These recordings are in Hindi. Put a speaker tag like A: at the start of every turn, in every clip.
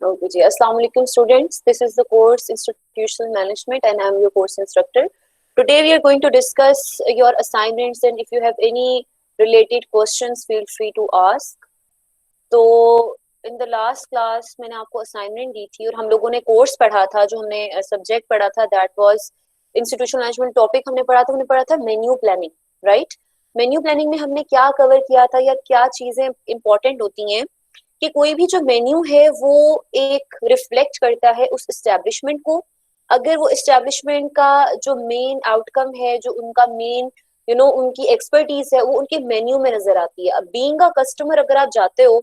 A: Okay, ji. Assalamu alaikum students. This is the course Institutional Management and I am your course instructor. Today we are going to discuss your assignments and if you have any related questions, feel free to ask. तो in the last class मैंने आपको assignment दी थी और हम लोगों ने course पढ़ा था, जो हमने subject पढ़ा था, that was institutional management topic हमने पढ़ा था menu planning, right? Menu planning में हमने क्या cover किया था या क्या चीजें important होती हैं कि कोई भी जो मेन्यू है वो एक रिफ्लेक्ट करता है उस एस्टेब्लिशमेंट को। अगर वो एस्टेब्लिशमेंट का जो मेन आउटकम है, जो उनका मेन उनकी एक्सपर्टीज है, वो उनके मेन्यू में नजर आती है। अब बीइंग अ कस्टमर अगर आप जाते हो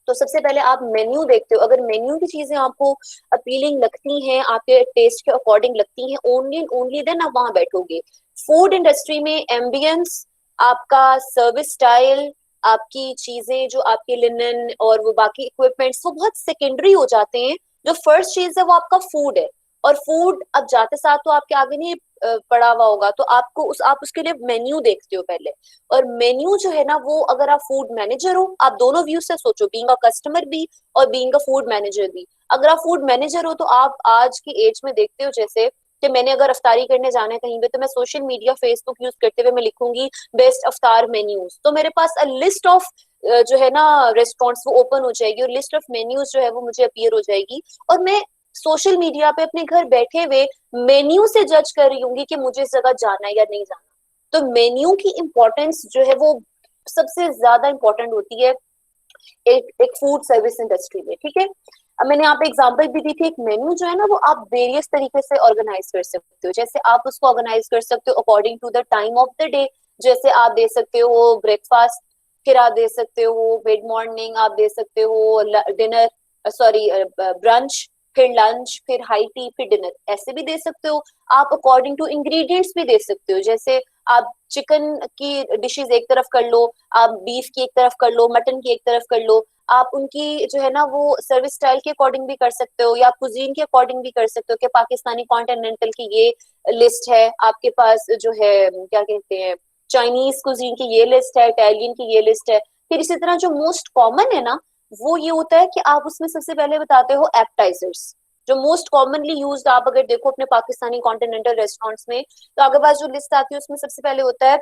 A: तो सबसे पहले आप मेन्यू देखते हो। अगर मेन्यू की चीजें आपको अपीलिंग लगती हैं, आपके टेस्ट के अकॉर्डिंग लगती हैं, ओनली एंड ओनली देन आप वहां बैठोगे। फूड इंडस्ट्री में एम्बियंस, आपका सर्विस स्टाइल, आपकी चीजें जो आपके लिनन और वो बाकी इक्विपमेंट्स, वो बहुत सेकेंडरी हो जाते हैं। जो फर्स्ट चीज है वो आपका फूड है, और फूड अब जाते साथ तो आपके आगे नहीं पड़ा हुआ होगा, तो आप उसके लिए मेन्यू देखते हो पहले। और मेन्यू जो है ना, वो अगर आप फूड मैनेजर हो, आप दोनों व्यू से सोचो, बीइंग अ कस्टमर भी और बीइंग अ फूड मैनेजर भी। अगर आप फूड मैनेजर हो तो आप आज की एज में देखते हो जैसे कि मैंने अगर अफ्तारी करने जाना है कहीं पे, तो मैं सोशल मीडिया फेसबुक यूज करते हुए मैं लिखूंगी बेस्ट अफ्तार मेन्यूज, तो मेरे पास अ लिस्ट ऑफ जो है ना रेस्टोरेंट्स वो ओपन हो जाएगी और लिस्ट ऑफ मेन्यूज जो है वो मुझे अपीयर हो जाएगी। और मैं सोशल मीडिया पे अपने घर बैठे हुए मेन्यू से जज कर रही हूँ कि मुझे इस जगह जाना है या नहीं जाना। तो मेन्यू की इम्पोर्टेंस जो है वो सबसे ज्यादा इम्पोर्टेंट होती है एक फूड सर्विस इंडस्ट्री में, ठीक है। अब मैंने यहाँ पे एग्जांपल भी दी थी। एक मेन्यू जो है ना, वो आप वेरियस तरीके से ऑर्गेनाइज कर सकते हो। जैसे आप उसको ऑर्गेनाइज कर सकते हो according to the time of the day. जैसे आप दे सकते हो ब्रेकफास्ट, फिर आप दे सकते हो मिड मॉर्निंग, आप दे सकते हो डिनर, सॉरी ब्रंच, फिर लंच, फिर हाई टी, फिर डिनर, ऐसे भी दे सकते हो। आप अकॉर्डिंग टू इंग्रेडिएंट्स भी दे सकते हो। जैसे आप चिकन की डिशेस एक तरफ कर लो, आप बीफ की एक तरफ कर लो, मटन की एक तरफ कर लो। आप उनकी जो है ना वो सर्विस स्टाइल के अकॉर्डिंग भी कर सकते हो, या कुजीन के अकॉर्डिंग भी कर सकते हो कि पाकिस्तानी कॉन्टिनेंटल की ये लिस्ट है, आपके पास जो है क्या कहते हैं चाइनीज कुजीन की ये लिस्ट है, इटालियन की ये लिस्ट है। फिर इसी तरह जो मोस्ट कॉमन है ना, वो ये होता है कि आप उसमें सबसे पहले बताते हो एपेटाइजर्स। जो मोस्ट कॉमनली यूज्ड, आप अगर देखो अपने पाकिस्तानी कॉन्टिनेंटल रेस्टोरेंट्स में, तो आपके पास जो लिस्ट आती है उसमें सबसे पहले होता है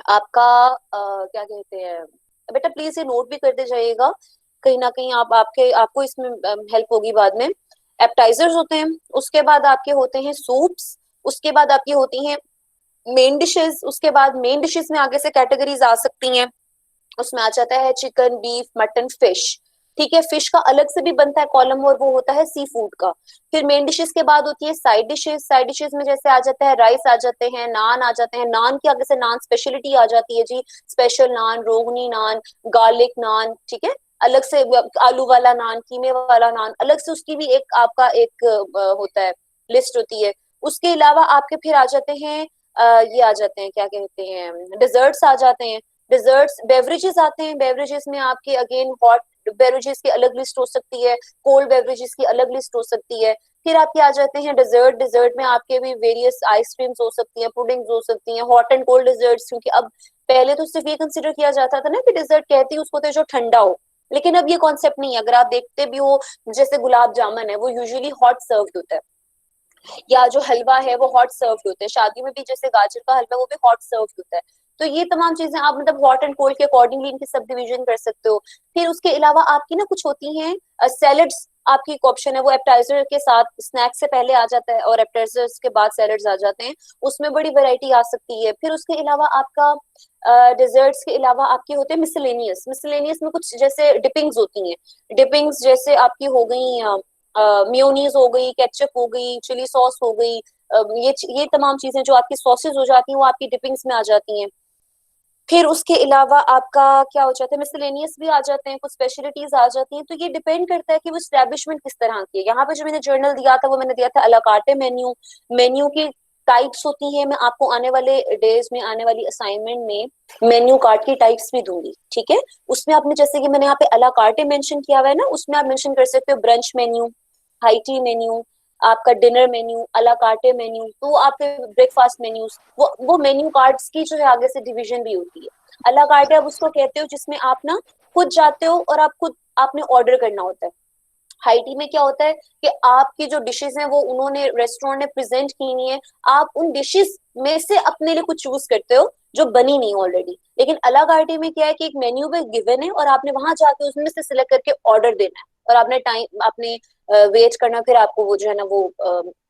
A: आपका क्या कहते हैं, बेटा प्लीज ये नोट भी करते जाइएगा, कहीं ना कहीं आपको इसमें हेल्प होगी बाद में। एपेटाइजर्स होते हैं, उसके बाद आपके होते हैं सूप्स, उसके बाद आपकी होती हैं मेन डिशेस, उसके बाद मेन डिशेस में आगे से कैटेगरीज आ सकती हैं। उसमें आ जाता है चिकन, बीफ, मटन, फिश, ठीक है। फिश का अलग से भी बनता है कॉलम, और वो होता है सी फूड का। फिर मेन डिशेस के बाद होती है साइड डिशेस। साइड डिशेस में जैसे आ जाता है राइस, आ जाते हैं नान, आ जाते हैं नान के आगे से नान स्पेशलिटी आ जाती है जी, स्पेशल नान, रोगनी नान, गार्लिक नान, ठीक है। अलग से आलू वाला नान, कीमे वाला नान, अलग से उसकी भी एक आपका एक होता है, लिस्ट होती है। उसके अलावा आपके फिर आ जाते हैं ये आ जाते हैं क्या कहते हैं डिजर्ट्स आ जाते हैं। डिजर्ट्स, बेवरेजेस आते हैं। बेवरेजेस में आपके अगेन हॉट बेवरेजेस की अलग लिस्ट हो सकती है, कोल्ड बेवरेजेस की अलग लिस्ट हो सकती है। फिर आपके आ जाते हैं डिजर्ट। डिजर्ट में आपके भी वेरियस आइसक्रीम्स हो सकती हैं, पुडिंग्स हो सकती हैं, हॉट एंड कोल्ड डिजर्ट्स। क्योंकि अब पहले तो सिर्फ ये कंसिडर किया जाता था ना कि डिजर्ट कहती है उसको तो जो ठंडा हो, लेकिन अब ये कॉन्सेप्ट नहीं है। अगर आप देखते भी हो, जैसे गुलाब जामुन है वो यूजुअली हॉट सर्व्ड होता है, या जो हलवा है वो हॉट सर्व्ड होता है। शादी में भी जैसे गाजर का हलवा वो भी हॉट सर्व्ड होता है। तो ये तमाम चीजें आप मतलब हॉट एंड कोल्ड के अकॉर्डिंगली इनकी सब डिवीजन कर सकते हो। फिर उसके अलावा आपकी ना कुछ होती हैं सैलड्स, आपकी एक ऑप्शन है, वो एपेटाइजर के साथ स्नैक से पहले आ जाता है और एपेटाइजर्स के बाद सैलड्स आ जाते हैं। उसमें बड़ी वैरायटी आ सकती है। फिर उसके अलावा आपका डिजर्ट्स के अलावा आपके होते हैं मिसलेनियस। मिसलेनियस में कुछ जैसे डिपिंग्स होती हैं। डिपिंग्स जैसे आपकी हो गई मेयोनीज हो गई, केचप हो गई, चिली सॉस हो गई, ये तमाम चीजें जो आपकी सॉसेज हो जाती हैं वो आपकी डिपिंग्स में आ जाती हैं। फिर उसके अलावा आपका क्या हो जाता है, मिसलेनियस भी आ जाते हैं, कुछ स्पेशलिटीज आ जाती हैं। तो ये डिपेंड करता है कि वो एस्टेब्लिशमेंट किस तरह की है। यहाँ पे जो मैंने जर्नल दिया था वो मैंने दिया था अला कार्टे मेन्यू। मेन्यू की टाइप्स होती हैं, मैं आपको आने वाले डेज में आने वाली असाइनमेंट में मेन्यू कार्ड की टाइप्स भी दूंगी, ठीक है। उसमें आपने जैसे कि मैंने यहाँ पे अला कार्टे मेंशन किया हुआ है ना, उसमें आप मेंशन कर सकते हो brunch menu, high tea menu, आपका डिनर मेन्यू, अला कार्टे मेन्यू, तो आपके ब्रेकफास्ट मेन्यूज, वो मेन्यू कार्ड्स की जो है आगे से डिवीजन भी होती है। अला कार्टे आप उसको कहते हो जिसमें आप ना खुद जाते हो और आप खुद आपने ऑर्डर करना होता है। हाई टी में क्या होता है कि आपकी जो डिशेस हैं वो उन्होंने रेस्टोरेंट ने प्रेजेंट की नहीं है, आप उन डिशेस में से अपने लिए कुछ चूज करते हो जो बनी नहीं ऑलरेडी। लेकिन अलग आईटी में क्या है कि एक मेन्यू पे गिवन है और आपने वहां जाके उसमें से सिलेक्ट करके ऑर्डर देना है और आपने टाइम आपने वेट करना, फिर आपको वो जो है ना वो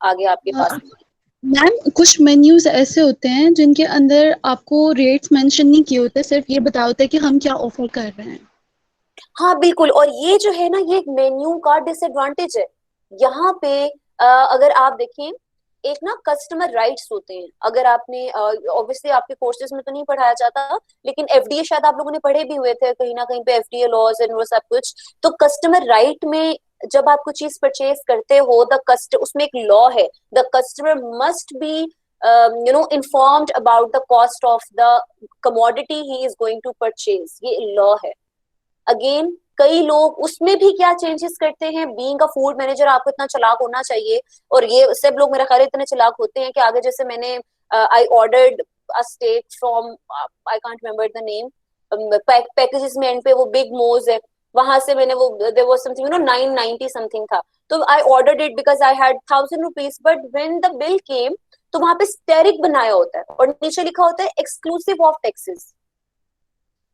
A: आगे आपके पास।
B: मैम कुछ मेन्यूज ऐसे होते हैं जिनके अंदर आपको रेट्स मेंशन नहीं किए होते, सिर्फ ये बताया होता है कि हम क्या ऑफर कर रहे हैं।
A: हाँ बिल्कुल, और ये जो है ना ये एक मेन्यू का डिसएडवांटेज है यहाँ पे। अगर आप देखें, एक ना कस्टमर राइट्स होते हैं, अगर आपने ऑब्वियसली आपके कोर्सेज में तो नहीं पढ़ाया जाता, लेकिन एफडीए शायद आप लोगों ने पढ़े भी हुए थे कहीं ना कहीं पे, एफडीए लॉज एंड वो सब कुछ। तो कस्टमर राइट में जब आप कुछ चीज परचेज करते हो, द कस्ट उसमें एक लॉ है, the customer must be informed about the cost of the commodity he is going to purchase, ये लॉ है। अगेन कई लोग उसमें भी क्या चेंजेस करते हैं, बीइंग अ फूड मैनेजर आपको इतना चालाक होना चाहिए, और ये सब लोग मेरा ख्याल इतने चालाक होते हैं कि आगे जैसे मैंने I ordered a steak from, I can't remember the name, packages में एंड पे वो बिग मोज है, वहां से मैंने वो देयर वाज समथिंग 990 समथिंग था, तो I ordered it because I had 1000 rupees, but when the bill came तो वहां पे स्टेरिक बनाया होता है और नीचे लिखा होता है एक्सक्लूसिव ऑफ टैक्सेस।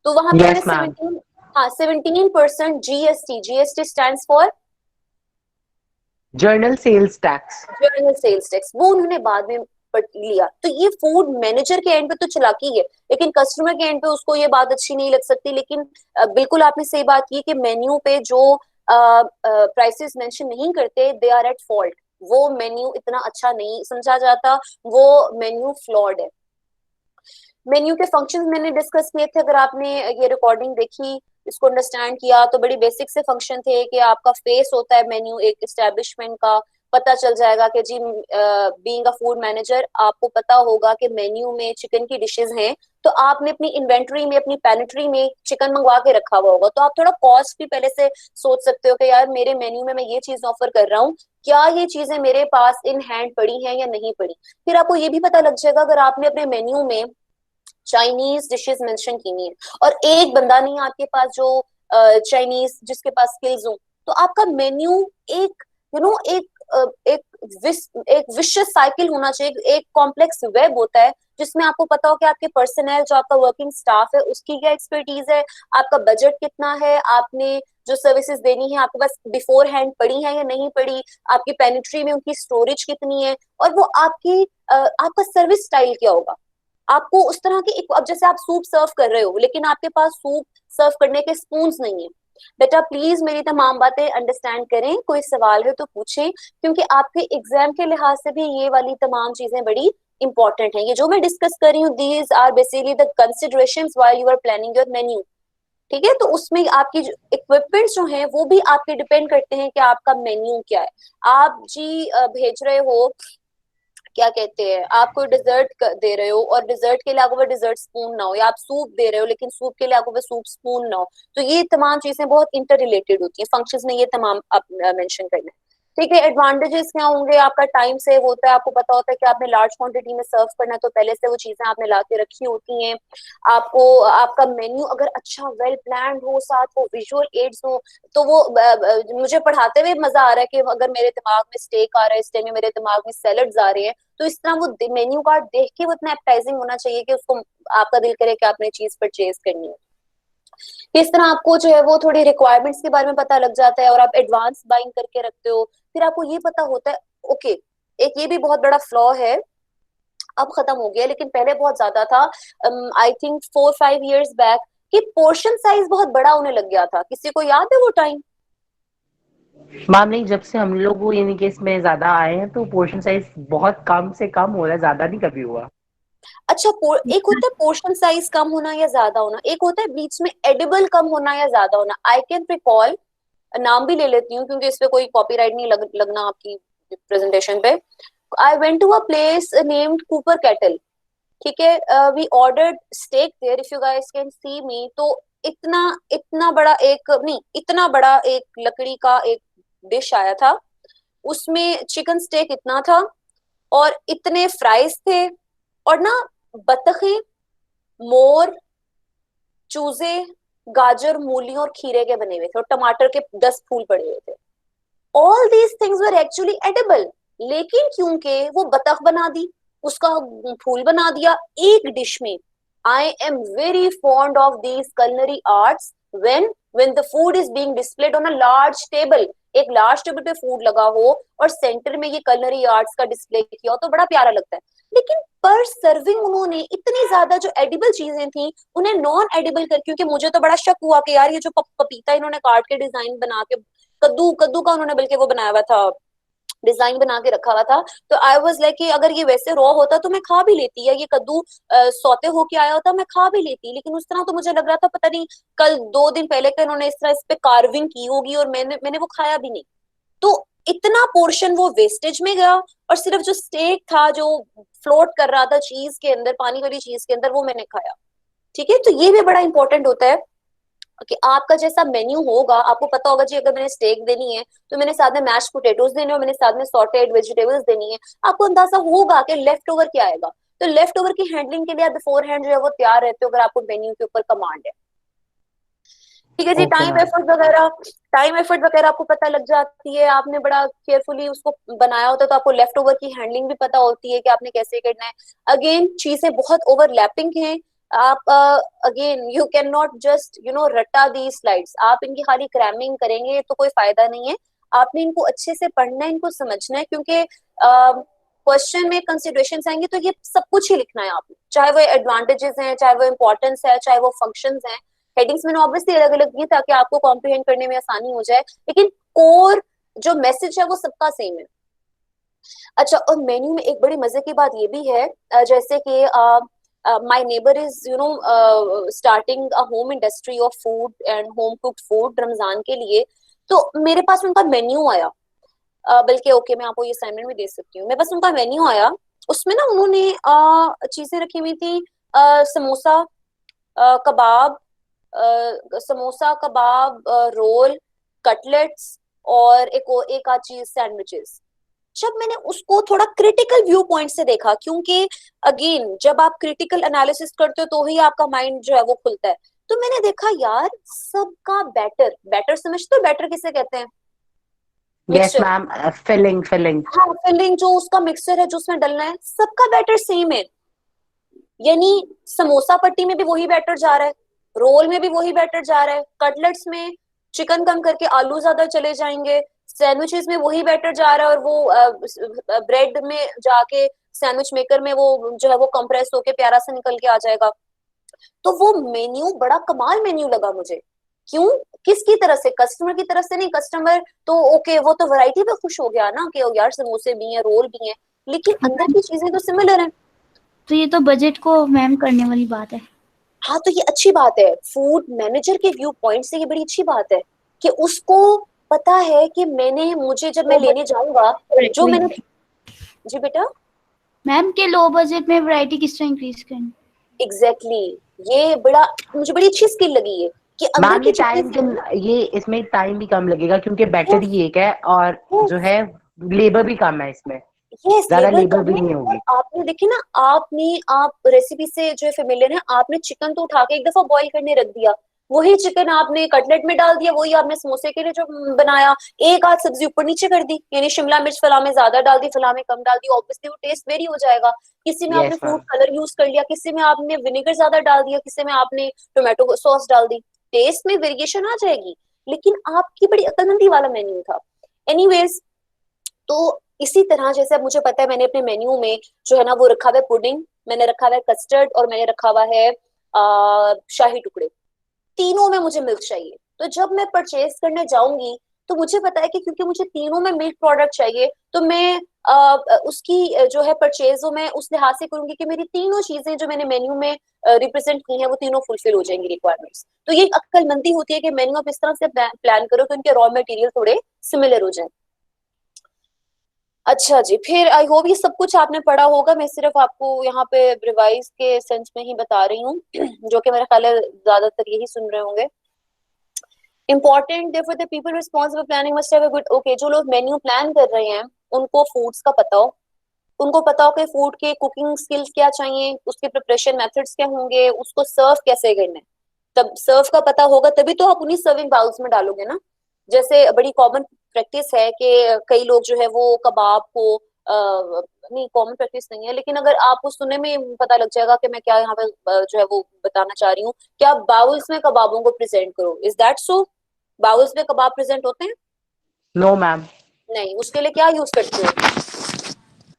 A: तो वहां पे मैंने
C: यस मैम।
A: 17, हाँ 17% GST, GST stand for
C: general sales tax.
A: General sales tax, वो उन्होंने बाद में लिया। तो ये फूड मैनेजर के एंड पे तो चलाकी है, लेकिन कस्टमर के एंड पे उसको ये बात अच्छी नहीं लग सकती। लेकिन बिल्कुल आपने सही बात की कि मेन्यू पे जो प्राइसेस मेंशन नहीं करते, दे आर एट फॉल्ट, वो मेन्यू इतना अच्छा नहीं समझा जाता, वो मेन्यू फ्लॉड है। मेन्यू के फंक्शंस मैंने डिस्कस किए थे, अगर आपने ये रिकॉर्डिंग देखी, इसको अंडरस्टैंड किया, तो बड़ी बेसिक से फंक्शन थे कि आपका फेस होता है मेन्यू एक एस्टेब्लिशमेंट का, पता चल जाएगा कि जी बीइंग अ फूड मैनेजर आपको पता होगा कि मेन्यू में चिकन की डिशेस हैं, तो आपने अपनी इन्वेंटरी में अपनी पैनिट्री में चिकन मंगवा के रखा हुआ होगा, तो आप थोड़ा कॉस्ट भी पहले से सोच सकते हो कि यार मेरे मेन्यू में मैं ये चीज ऑफर कर रहा हूँ, क्या ये चीजें मेरे पास इन हैंड पड़ी हैं या नहीं पड़ी। फिर आपको ये भी पता लग जाएगा अगर आपने अपने मेन्यू में चाइनीज डिशेस मेंशन की नहीं है और एक बंदा नहीं है आपके पास जो चाइनीज जिसके पास स्किल्स हो, तो आपका मेन्यू एक एक एक एक विशियस साइकिल होना चाहिए, एक कॉम्प्लेक्स वेब होता है जिसमें आपको पता हो कि आपके पर्सनल जो आपका वर्किंग स्टाफ है उसकी क्या एक्सपर्टीज है, आपका बजट कितना है, आपने जो सर्विसेज देनी है आपके पास बिफोर हैंड पड़ी है या नहीं पड़ी, आपकी पेनिट्री में उनकी स्टोरेज कितनी है, और वो आपकी आपका सर्विस स्टाइल क्या होगा। आपको उस तरह की अब जैसे आप सूप सर्व कर रहे हो लेकिन आपके पास सूप सर्व करने के स्पून्स नहीं है, बेटा प्लीज मेरी तमाम बातें अंडरस्टैंड करें, कोई सवाल है तो पूछें, क्योंकि आपके एग्जाम के लिहाज से भी ये वाली तमाम चीजें बड़ी इंपॉर्टेंट हैं। ये जो मैं डिस्कस कर रही हूँ these are basically the considerations while you are planning your menu. ठीक है, तो उसमें आपकी इक्विपमेंट्स जो हैं वो भी आपके डिपेंड करते हैं कि आपका मेन्यू क्या है। आप जी भेज रहे हो, क्या कहते हैं, आप कोई डिजर्ट दे रहे हो और डिजर्ट के लिए आपको डिजर्ट स्पून ना हो, या आप सूप दे रहे हो लेकिन सूप के लिए आपको सूप स्पून ना हो, तो ये तमाम चीजें बहुत इंटर रिलेटेड होती हैं फंक्शंस में, ये तमाम आप मेंशन करना है। ठीक है, एडवांटेजेस क्या होंगे, आपका टाइम सेव होता है, आपको पता होता है कि आपने लार्ज क्वांटिटी में सर्व करना है तो पहले से वो चीजें आपने ला के रखी होती हैं। आपको आपका मेन्यू अगर अच्छा वेल प्लान हो, साथ वो विजुअल एड्स हो, तो वो मुझे पढ़ाते हुए मजा आ रहा है कि अगर मेरे दिमाग में स्टेक आ रहा है इस टाइम में, मेरे दिमाग में सैलड्स आ रहे हैं, तो इस तरह वो मेन्यू कार्ड देख के वो इतना एपेटाइजिंग होना चाहिए कि उसको आपका दिल करे कि आपने चीज परचेज करनी है। इस तरह आपको जो है वो थोड़ी रिक्वायरमेंट्स के बारे में पता लग जाता है और आप एडवांस बाइंग करके रखते हो, फिर आपको ये पता होता है ओके। एक ये भी बहुत बड़ा फ्लॉ है, अब खत्म हो गया लेकिन पहले बहुत ज्यादा था, आई थिंक 4-5 years बैक, कि पोर्शन साइज बहुत बड़ा होने लग गया था। किसी को याद है वो टाइम?
C: मैम नहीं, जब से हम लोग वो यानी कि इसमें ज्यादा आए हैं तो पोर्शन साइज बहुत कम से कम हो रहा है, ज्यादा नहीं कभी हुआ।
A: अच्छा, एक होता है पोर्शन साइज कम होना या ज्यादा होना, एक होता है बीच में एडिबल कम होना या ज्यादा होना। आई कैन रिकॉल, नाम भी ले लेती हूँ क्योंकि इस पे कोई कॉपीराइट नहीं लगना आपकी प्रेजेंटेशन पे। I went to a place named Copper Kettle, ठीक है, we ordered steak there, if you guys can see me, तो इतना इतना बड़ा एक नहीं, इतना बड़ा एक लकड़ी का एक डिश आया था, उसमें चिकन स्टेक इतना था और इतने फ्राइज थे, और ना बतखें, मोर, चूजे, गाजर, मूली और खीरे के बने हुए थे और टमाटर के 10 फूल पड़े हुए थे। All these things were actually edible, लेकिन क्योंकि वो बतख बना दी, उसका फूल बना दिया एक डिश में. I am very fond of these culinary arts when the food is being displayed on a large table. एक लार्ज टेबल पे फूड लगा हो और सेंटर में ये culinary आर्ट्स का डिस्प्ले किया हो तो बड़ा प्यारा लगता है. लेकिन पर सर्विंग उन्होंने इतनी ज्यादा जो एडिबल चीजें थी उन्हें नॉन एडिबल कर, क्योंकि मुझे तो बड़ा शक हुआ कि यार ये जो पपीता इन्होंने काट के डिजाइन बना के, कद्दू कद्दू का उन्होंने बल्कि वो बनाया हुआ था, डिजाइन बना के रखा हुआ था. तो आई वाज लाइक कि अगर ये वैसे रॉ होता तो मैं खा भी लेती, या ये कद्दू सौते होके आया होता मैं खा भी लेती, लेकिन उस तरह तो मुझे लग रहा था पता नहीं कल 2 दिन पहले का इन्होंने इस तरह इस पे कार्विंग की होगी और मैंने वो खाया भी नहीं. तो इतना पोर्शन वो वेस्टेज में गया, और सिर्फ जो स्टेक था जो फ्लोट कर रहा था चीज के अंदर, पानी वाली चीज के अंदर, वो मैंने खाया. ठीक है, तो ये भी बड़ा इंपॉर्टेंट होता है कि आपका जैसा मेन्यू होगा, आपको पता होगा जी अगर मैंने स्टेक देनी है तो मैंने साथ में मैश पोटेटोज देने और मैंने साथ में सॉटेड वेजिटेबल्स देनी है. आपको अंदाजा होगा कि लेफ्ट ओवर क्या आएगा. तो लेफ्ट ओवर की हैंडलिंग के लिए आप बिफोर हैंड जो है वो तैयार रहते हो, अगर आपको मेन्यू के ऊपर कमांड है. ठीक है जी. टाइम एफर्ट वगैरह आपको पता लग जाती है, आपने बड़ा केयरफुली उसको बनाया होता है, तो आपको लेफ्ट ओवर की हैंडलिंग भी पता होती है कि आपने कैसे करना है. अगेन चीजें बहुत ओवरलैपिंग हैं. आप again you can not just रटा दी स्लाइड्स. आप इनकी खाली क्रैमिंग करेंगे तो कोई फायदा नहीं है. आपने इनको अच्छे से पढ़ना है, इनको समझना है, क्योंकि क्वेश्चन में कंसिडरेशन आएंगे तो ये सब कुछ ही लिखना है आपने, चाहे वो एडवांटेजेस हैं, चाहे वो इंपॉर्टेंस है, चाहे वो फंक्शंस हैं. हेडिंग्स मैंने ऑब्वियसली अलग अलग दी ताकि आपको कॉम्प्रिहेंड करने में आसानी हो जाए, लेकिन कोर जो मैसेज है वो सबका सेम है. अच्छा, और मेन्यू में एक बड़ी मजे की बात ये भी है, जैसे कि my neighbor is starting a home industry of food and home cooked food Ramzan के लिए. तो मेरे पास उनका मेन्यू आया, बल्कि ओके मैं आपको ये असाइनमेंट भी दे सकती हूँ. मेरे पास उनका मेन्यू आया, उसमें ना उन्होंने चीजें रखी हुई थी, समोसा, कबाब, समोसा कबाब, रोल, कटलेट्स और एक आध चीज सैंडविचेस. जब मैंने उसको थोड़ा क्रिटिकल व्यू पॉइंट से देखा, क्योंकि अगेन जब आप क्रिटिकल एनालिसिस करते हो तो ही आपका माइंड जो है वो खुलता है, तो मैंने देखा यार सबका बैटर समझते हो, बैटर किसे कहते हैं?
C: Yes ma'am, filling.
A: हाँ, फिलिंग जो उसका मिक्सचर है जो उसमें डलना है, सबका बैटर सेम है. यानी समोसा पट्टी में भी वही बैटर जा रहा है, रोल में भी वही बैटर जा रहा है, कटलेट्स में चिकन कम करके आलू ज्यादा चले जाएंगे, सैंडविचेस में वही बैटर जा रहा है, और वो ब्रेड में जाके सैंडविच मेकर में वो जो है वो कंप्रेस होके प्यारा सा निकल के आ जाएगा. तो वो मेन्यू बड़ा कमाल मेन्यू लगा मुझे. क्यों? किसकी तरफ से? कस्टमर की तरफ से नहीं. कस्टमर तो ओके, वो तो वैरायटी पे खुश हो गया ना कि यार समोसे भी हैं, रोल भी हैं, लेकिन अंदर की चीजें तो सिमिलर हैं.
D: तो ये तो बजट को मैम करने वाली बात है.
A: हाँ, तो ये अच्छी बात है. फूड मैनेजर के व्यू पॉइंट से ये बड़ी अच्छी बात है कि उसको पता है कि मुझे जब मैं लेने जाऊंगा जो मैंने. जी बेटा.
D: मैम के लो बजट में वैरायटी किस तरह इंक्रीज करनी.
A: एग्जैक्टली ये मुझे बड़ी अच्छी स्किल लगी है कि अंदर की
C: ये इसमें टाइम भी कम लगेगा क्योंकि बैटर ही एक है और जो है लेबर भी कम है इसमें. ज्यादा लेबर भी नहीं होगी.
A: आपने देखी ना, आप रेसिपी से जो है फेमिलियर है, आपने चिकन तो उठा के एक दफा बॉईल करने रख दिया, वही चिकन आपने कटलेट में डाल दिया, वही आपने समोसे के लिए जो बनाया, एक आध सब्जी ऊपर नीचे कर दी, यानी शिमला मिर्च फला में ज्यादा डाल दी, फला में कम डाल दी, ऑब्वियसली वो टेस्ट वेरी हो जाएगा. किसी में आपने फूड कलर यूज कर लिया, किसी में आपने विनेगर ज्यादा डाल दिया, किसी में आपने टोमेटो सॉस डाल दी, टेस्ट में वेरिएशन आ जाएगी. लेकिन आपकी बड़ी अक्लमंदी वाला मेन्यू था. एनीवेज, तो इसी तरह जैसे अब मुझे पता है मैंने अपने मेन्यू में जो है ना वो रखा हुआ है पुडिंग, मैंने रखा हुआ है कस्टर्ड, और मैंने रखा हुआ है शाही टुकड़े. तीनों में मुझे मिल्क चाहिए. तो जब मैं परचेज करने जाऊंगी तो मुझे पता है कि क्योंकि मुझे तीनों में मिल्क प्रोडक्ट चाहिए, तो मैं उसकी जो है परचेज मैं उस लिहाज से करूंगी कि मेरी तीनों चीजें जो मैंने मेन्यू में रिप्रेजेंट की हैं वो तीनों फुलफिल हो जाएंगी रिक्वायरमेंट्स. तो ये अक्लमंदी होती है कि मेन्यू आप इस तरह से प्लान करो कि उनके रॉ मटेरियल थोड़े सिमिलर हो जाए. अच्छा जी, फिर आई होप ये सब कुछ आपने पढ़ा होगा. मैं सिर्फ आपको यहाँ पे रिवाइज के सेंस में ही बता रही हूँ जो कि मेरा ख्याल है ज्यादातर यही सुन रहे होंगे. Important therefore the people responsible for planning must have a good. Okay, जो लोग मेन्यू प्लान कर रहे हैं उनको फूड्स का पता हो, उनको पता हो कि फूड के कुकिंग स्किल्स क्या चाहिए, उसके प्रिपरेशन मेथड्स क्या होंगे, उसको सर्व कैसे करना है. तब सर्व का पता होगा तभी तो आप उन्हीं सर्विंग बाउल्स में डालोगे ना. जैसे बड़ी कॉमन प्रैक्टिस है कि कई लोग जो है वो कबाब को नहीं, कॉमन प्रैक्टिस नहीं है, लेकिन अगर आपको सुनने में पता लग जाएगा कि मैं क्या यहाँ पे जो है वो बताना चाह रही हूँ कि आप बाउल्स में कबाबों को प्रेजेंट करो। Is that so? बाउल्स में कबाब प्रेजेंट होते हैं?
C: No ma'am.
A: नहीं, उसके लिए क्या यूज करते हो?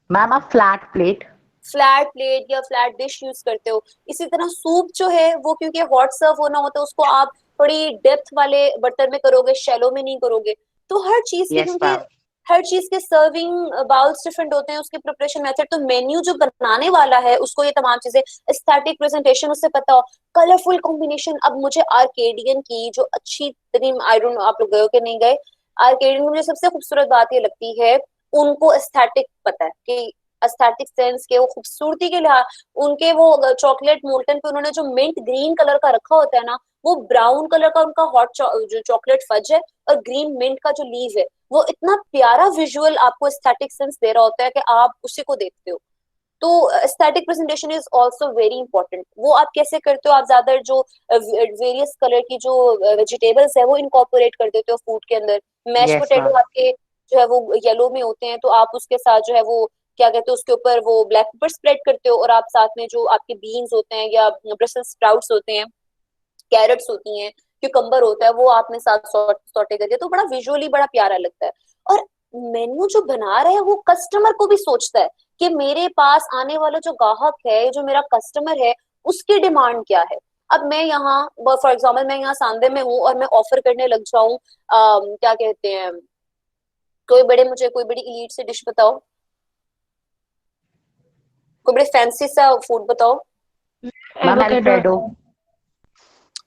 C: मैम आप फ्लैट प्लेट।
A: फ्लैट प्लेट या फ्लैट डिश यूज करते हो। इसी तरह सूप जो है वो क्योंकि हॉट सर्व होना होता है, उसको आप थोड़ी डेप्थ वाले बर्तन में करोगे, शैलो में नहीं करोगे। तो हर चीज के,
C: यस
A: क्योंकि
C: मैम।
A: हर चीज के सर्विंग बाउल्स डिफरेंट होते हैं, उसके प्रिपरेशन मेथड। तो मेन्यू जो बनाने वाला है उसको ये तमाम चीजें, एस्थेटिक प्रेजेंटेशन उससे पता हो, कलरफुल कॉम्बिनेशन। अब मुझे आर्केडियन की जो अच्छी तरीन, आई डोंट नो आप लोग गए हो कि नहीं गए, आर्केडियन में मुझे सबसे खूबसूरत बात ये लगती है, उनको एस्थेटिक पता है कि एस्थेटिक सेंस के, वो खूबसूरती के लिहाज, उनके वो चॉकलेट मोल्टन पे उन्होंने जो मिंट ग्रीन कलर का रखा होता है ना, वो ब्राउन कलर का उनका हॉट जो चॉकलेट फज है, और ग्रीन मिंट का जो लीव है, वो इतना प्यारा विजुअल आपको एस्थेटिक सेंस दे रहा होता है कि आप उसी को देखते हो। तो aesthetic presentation is also very important. वो आप कैसे करते हो? आप ज्यादा जो वेरियस कलर की जो वेजिटेबल्स है वो इनकॉर्पोरेट कर देते हो फूड के अंदर। Mash
C: yes
A: potato
C: ma'am.
A: आपके जो है वो येलो में होते हैं, तो आप उसके साथ जो है वो क्या कहते हैं, उसके ऊपर वो ब्लैक पेपर स्प्रेड करते हो, और आप साथ में जो आपके बीन्स होते हैं या ब्रसेल्स स्प्राउट्स होते हैं, कैरेट्स होती हैं, क्यूकम्बर होता है, वो आपने साथ सॉटे कर दिया, तो बड़ा विजुअली बड़ा प्यारा लगता है। और मेन्यू जो बना रहे हैं वो कस्टमर को भी सोचता है कि मेरे पास आने वाला जो ग्राहक है, जो मेरा कस्टमर है, उसकी डिमांड क्या है। अब मैं यहाँ फॉर एग्जाम्पल मैं यहाँ सांदे में हूँ और मैं ऑफर करने लग जाऊं, क्या कहते हैं, मुझे कोई बड़ी इलीट से डिश बताओ, कोई बड़े फैंसी सा फूड बताओ।
C: Ma'am
B: avocado.
C: Alfredo.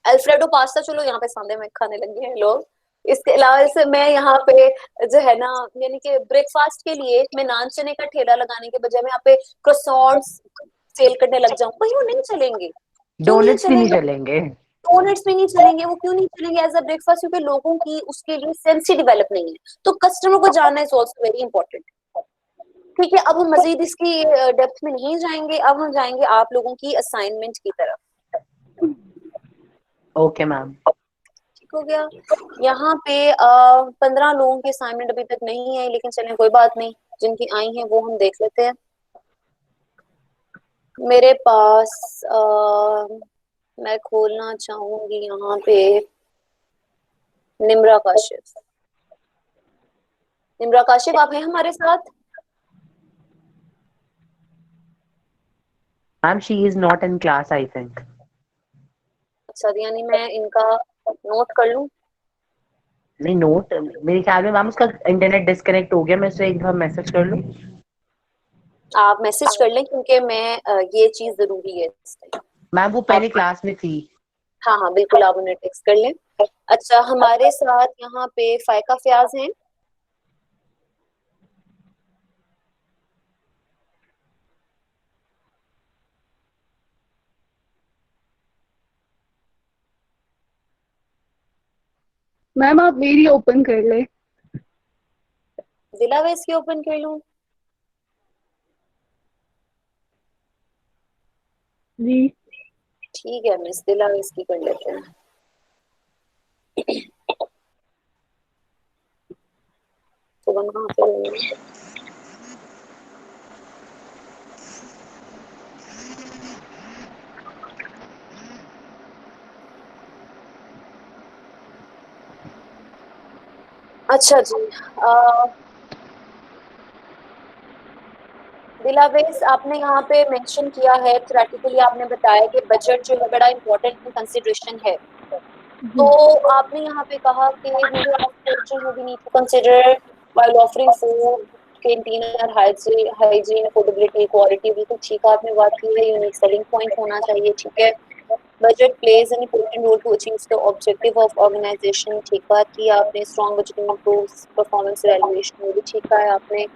A: Alfredo pasta, चलो यहाँ पे सांदे में खाने लगे हैं लोग। इसके अलावा से मैं यहाँ पे जो है ना, यानी कि ब्रेकफास्ट के लिए मैं नान चने का ठेला लगाने के बजाय मैं यहाँ पे क्रोसॉन्ट्स सेल करने लग जाऊं, वही वो नहीं चलेंगे। क्यों नहीं
C: डोनट्स भी नहीं
A: चलेंगे?
C: चलेंगे।
A: डोनट्स भी नहीं चलेंगे। वो क्यों नहीं चलेंगे एज अ ब्रेकफास्ट? क्योंकि लोगों की उसके लिए सेंस ही डेवलप नहीं है। तो कस्टमर को जानना इज ऑल्सो वेरी इंपॉर्टेंट। ठीक है, अब हम मजीद इसकी डेप्थ में नहीं जाएंगे, अब हम जाएंगे आप लोगों की असाइनमेंट की तरफ।
C: Okay ma'am.
A: ठीक हो गया। यहाँ पे 15 लोगों की असाइनमेंट अभी तक नहीं है, लेकिन चलें कोई बात नहीं, जिनकी आई हैं वो हम देख लेते हैं। मेरे पास मैं खोलना चाहूंगी यहाँ पे निम्रा काशिफ। निम्रा काशिफ, आप हैं हमारे साथ?
C: Ma'am she is not in class I think.
A: अच्छा, यानी मैं इनका नोट कर लूं?
C: नहीं नोट मेरे ख्याल में मैम उसका इंटरनेट डिस्कनेक्ट हो गया, मैं उसे एक बार मैसेज कर लूं।
A: आप मैसेज कर लें, क्योंकि मैं ये चीज जरूरी है इस टाइम।
C: मैम वो पहले क्लास में थी।
A: हाँ हाँ बिल्कुल, आप उन्हें टेक्स्ट कर लें। अच्छा, हमारे साथ यहाँ पे फायका फयाज हैं।
B: मैम आप मेरी ओपन कर ले।
A: दिलावेज की ओपन कर लूं?
B: जी।
A: ठीक है, मिस दिलावेज की कर लेते हैं। तो वहाँ पे अच्छा जी, दिलावेज आपने यहाँ पे मेंशन किया है, थ्योरेटिकली आपने बताया कि बजट जो है बड़ा इंपॉर्टेंट कंसिडरेशन है। तो आपने यहाँ पे कहा कि media of fortune we need to consider while offering food, canteen और हाइजीन, अफोर्डेबिलिटी, क्वालिटी, बिल्कुल ठीक है, आपने बात की है। यूनिक सेलिंग पॉइंट होना चाहिए, ठीक है। Budget plays an important role to achieve the objective of organisation, ठीक बात की आपने। Strong budgeting improves performance evaluation, वो भी ठीक कहा है आपने।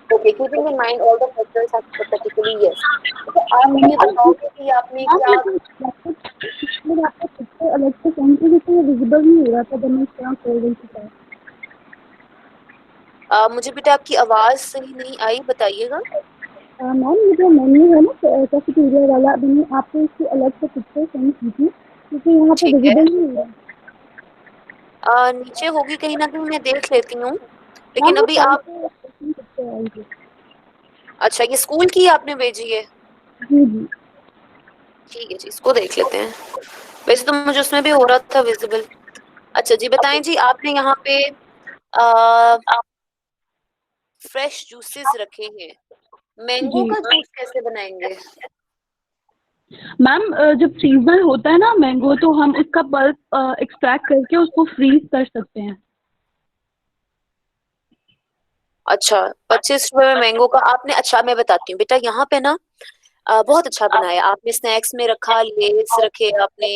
A: Okay, keeping in mind all the factors hypothetically, yes. तो आप ये बताओगे कि आपने क्या
B: आपका सबसे अलग से सेंस है, विजिबल नहीं हो रहा था जब मैं क्या कर रही थी।
A: मुझे बेटा आपकी आवाज सही नहीं आई, बताइएगा।
B: मैम ये जो मेन्यू है ना कैफेटेरिया वाला, मैंने आपको इसकी अलग से पिक्चर सेंड की थी, क्योंकि यहाँ पे
A: ठीक है,
B: विजिबल नहीं हो रहा।
A: नीचे होगी कहीं ना कहीं, मैं देख लेती हूँ, लेकिन अभी आप, अच्छा ये स्कूल की आपने भेजी है,
B: जी जी
A: ठीक है जी, इसको देख लेते हैं। वैसे तो मुझे उसमें भी हो रहा था विजिबल। अच्छा जी बताएं जी, आपने यहाँ पे फ्रेश जूसेस रखे हैं, मैंगो
B: जी
A: का जूस कैसे बनाएंगे?
B: मैम, जब सीजनल होता है ना मैंगो, तो हम उसका पल्प एक्सट्रैक्ट करके उसको फ्रीज कर सकते हैं।
A: अच्छा 25 रुपए में मैंगो का आपने, अच्छा मैं बताती हूँ बेटा, यहाँ पे ना बहुत अच्छा बनाया आपने, स्नैक्स में रखा, लेस रखे आपने,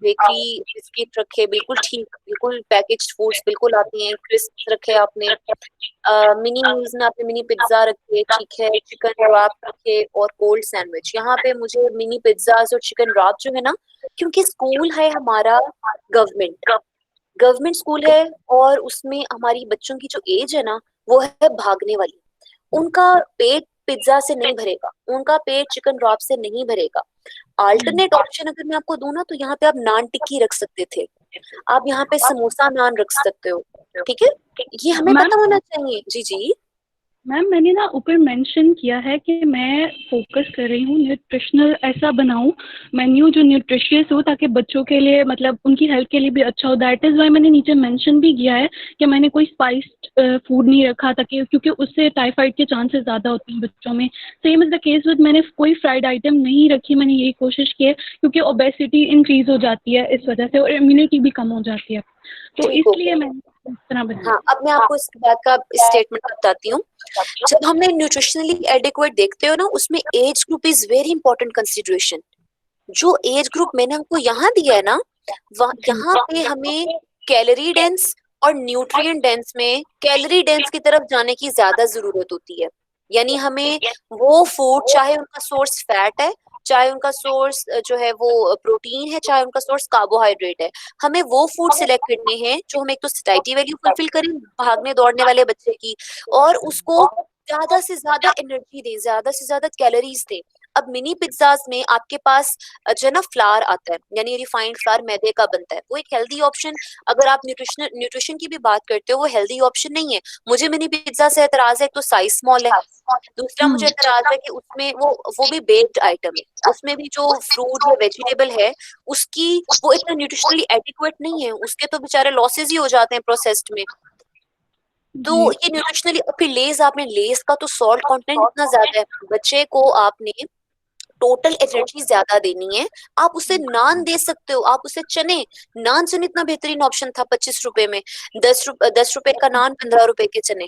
A: बेकरी बिस्किट रखे, बिल्कुल ठीक, बिल्कुल पैकेज्ड फूड्स बिल्कुल आती हैं, क्रिस्प रखे आपने, मिनी मील्स में आपने मिनी पिज्जा रखे, ठीक है, चिकन रैप रखे और कोल्ड सैंडविच। यहाँ पे मुझे मिनी पिज्जाज और चिकन रैप जो है ना, क्योंकि स्कूल है हमारा गवर्नमेंट गवर्नमेंट स्कूल है, और उसमें हमारी बच्चों की जो एज है ना, वो है भागने वाली, उनका पेट पिज्जा से नहीं भरेगा, उनका पेट चिकन रॉप से नहीं भरेगा। अल्टरनेट ऑप्शन अगर मैं आपको दूं ना, तो यहाँ पे आप नान टिक्की रख सकते थे, आप यहाँ पे समोसा नान रख सकते हो, ठीक है, ये हमें
B: मैम
A: पता होना चाहिए। जी जी।
B: मैम मैंने ना ऊपर मेंशन किया है कि मैं फोकस कर रही हूँ न्यूट्रिशनल, ऐसा बनाऊँ मेन्यू जो न्यूट्रिशियस हो, ताकि बच्चों के लिए, मतलब उनकी हेल्थ के लिए भी अच्छा हो। दैट इज़ वाई मैंने नीचे मेंशन भी किया है कि मैंने कोई स्पाइस्ड फूड नहीं रखा, ताकि क्योंकि उससे टाइफाइड के चांसेस ज़्यादा होते हैं बच्चों में। Same is the case with, मैंने कोई फ्राइड आइटम नहीं रखी, मैंने यही कोशिश की है, क्योंकि ओबेसिटी इंक्रीज हो जाती है इस वजह से, और इम्यूनिटी भी कम हो जाती है, तो
A: ठीक हो
B: इसलिए
A: गया।
B: मैंने इस तरह बनाया।
A: हाँ अब मैं आपको इस बात का स्टेटमेंट बताती हूँ। जब हमने न्यूट्रिशनली एडिक्वेट देखते हो ना, उसमें age group is very important consideration. जो एज ग्रुप मैंने हमको यहाँ दिया है ना,
B: जी
A: यहाँ पे हमें कैलोरी डेंस और न्यूट्रिएंट डेंस में कैलोरी डेंस की तरफ जाने की ज्यादा जरूरत होती है। यानी हमें वो फूड, चाहे उनका सोर्स फैट है, चाहे उनका सोर्स जो है वो प्रोटीन है, चाहे उनका सोर्स कार्बोहाइड्रेट है, हमें वो फूड सिलेक्ट करने हैं जो हमें एक तो सैटिस्फैक्टरी वैल्यू फुलफिल करें भागने दौड़ने वाले बच्चे की, और उसको ज्यादा से ज्यादा एनर्जी दे, ज्यादा से ज्यादा कैलोरीज दे। अब मिनी पिज्जाज में आपके पास जो है ना फ्लावर आता है, यानी रिफाइंड फ्लावर मैदे का बनता है, वो एक हेल्दी ऑप्शन, अगर आप न्यूट्रिशन की भी बात करते हो, वो हेल्दी ऑप्शन नहीं है। मुझे मिनी पिज्जा से एतराज है, एक तो साइज स्मॉल है, दूसरा मुझे एतराज है कि उसमें वो भी बेक्ड आइटम है, उसमें भी जो फ्रूट या वेजिटेबल है उसकी, वो इतना न्यूट्रिशनली एडिक्वेट नहीं है, उसके तो बेचारे लॉसेस ही हो जाते हैं प्रोसेस्ड में। तो
B: जी
A: ये न्यूट्रिशनली, फिर लेस, आपने लेस का तो सॉल्ट कंटेंट इतना ज्यादा है, बच्चे को आपने टोटल एनर्जी ज्यादा देनी है, आप उसे नान दे सकते हो, आप उसे चने, नान चने इतना बेहतरीन ऑप्शन था 25 रुपए में, 10 रुपए का नान, 15 रुपए के चने,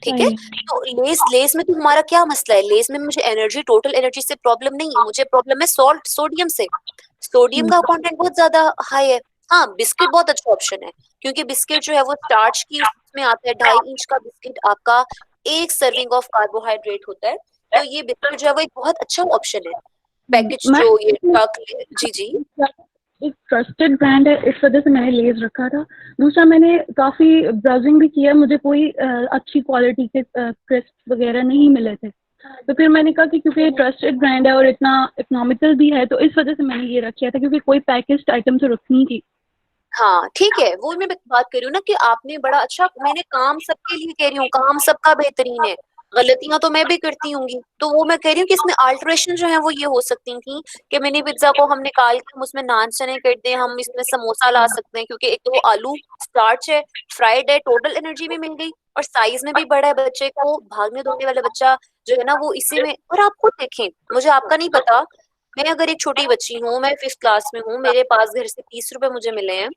A: ठीक है।
B: सही।
A: तो लेस लेस में तो हमारा क्या मसला है, लेस में मुझे एनर्जी, टोटल एनर्जी से प्रॉब्लम नहीं है, मुझे प्रॉब्लम है सॉल्ट, सोडियम से, सोडियम का कंटेंट बहुत ज्यादा हाई है। हाँ बिस्किट बहुत अच्छा ऑप्शन है, क्योंकि बिस्किट जो है वो स्टार्च की उसमें आता है, 2.5 इंच का बिस्किट आपका एक सर्विंग ऑफ कार्बोहाइड्रेट होता है, तो ये बिस्किट जो है वो एक बहुत अच्छा ऑप्शन है, पैकेज
B: मैं
A: जो ये जी जी।
B: एक ट्रस्टेड ब्रांड है, इस वजह से मैंने लेज रखा था। दूसरा, मैंने काफ़ी ब्राउजिंग भी किया, मुझे कोई अच्छी क्वालिटी के क्रिस्प वगैरह नहीं मिले थे, तो फिर मैंने कहा कि क्योंकि ये ट्रस्टेड ब्रांड है और इतना इकोनॉमिकल भी है, तो इस वजह से मैंने ये रखा था, क्योंकि कोई पैकेज्ड आइटम तो रखनी थी।
A: हाँ ठीक है, वो मैं बात कर रही हूँ ना कि आपने बड़ा अच्छा, मैंने काम सबके लिए कह रही हूँ, काम सबका बेहतरीन है, गलतियां तो मैं भी करती होंगी, तो वो मैं कह रही हूँ कि इसमें अल्टरेशन जो है वो ये हो सकती थी कि मिनी पिज्जा को हम निकाल के हम उसमें नान चने कर दें, हम इसमें समोसा ला सकते हैं, क्योंकि एक तो वो आलू स्टार्च है, फ्राइड है, टोटल एनर्जी भी मिल गई, और साइज में भी बड़ा है, बच्चे को भागने दौड़ने वाला बच्चा जो है ना वो इसी में। और आप खुद देखें, मुझे आपका नहीं पता, मैं अगर एक छोटी बच्ची हूँ, मैं 5th क्लास में हूँ, मेरे पास घर से 30 रुपए मुझे मिले हैं,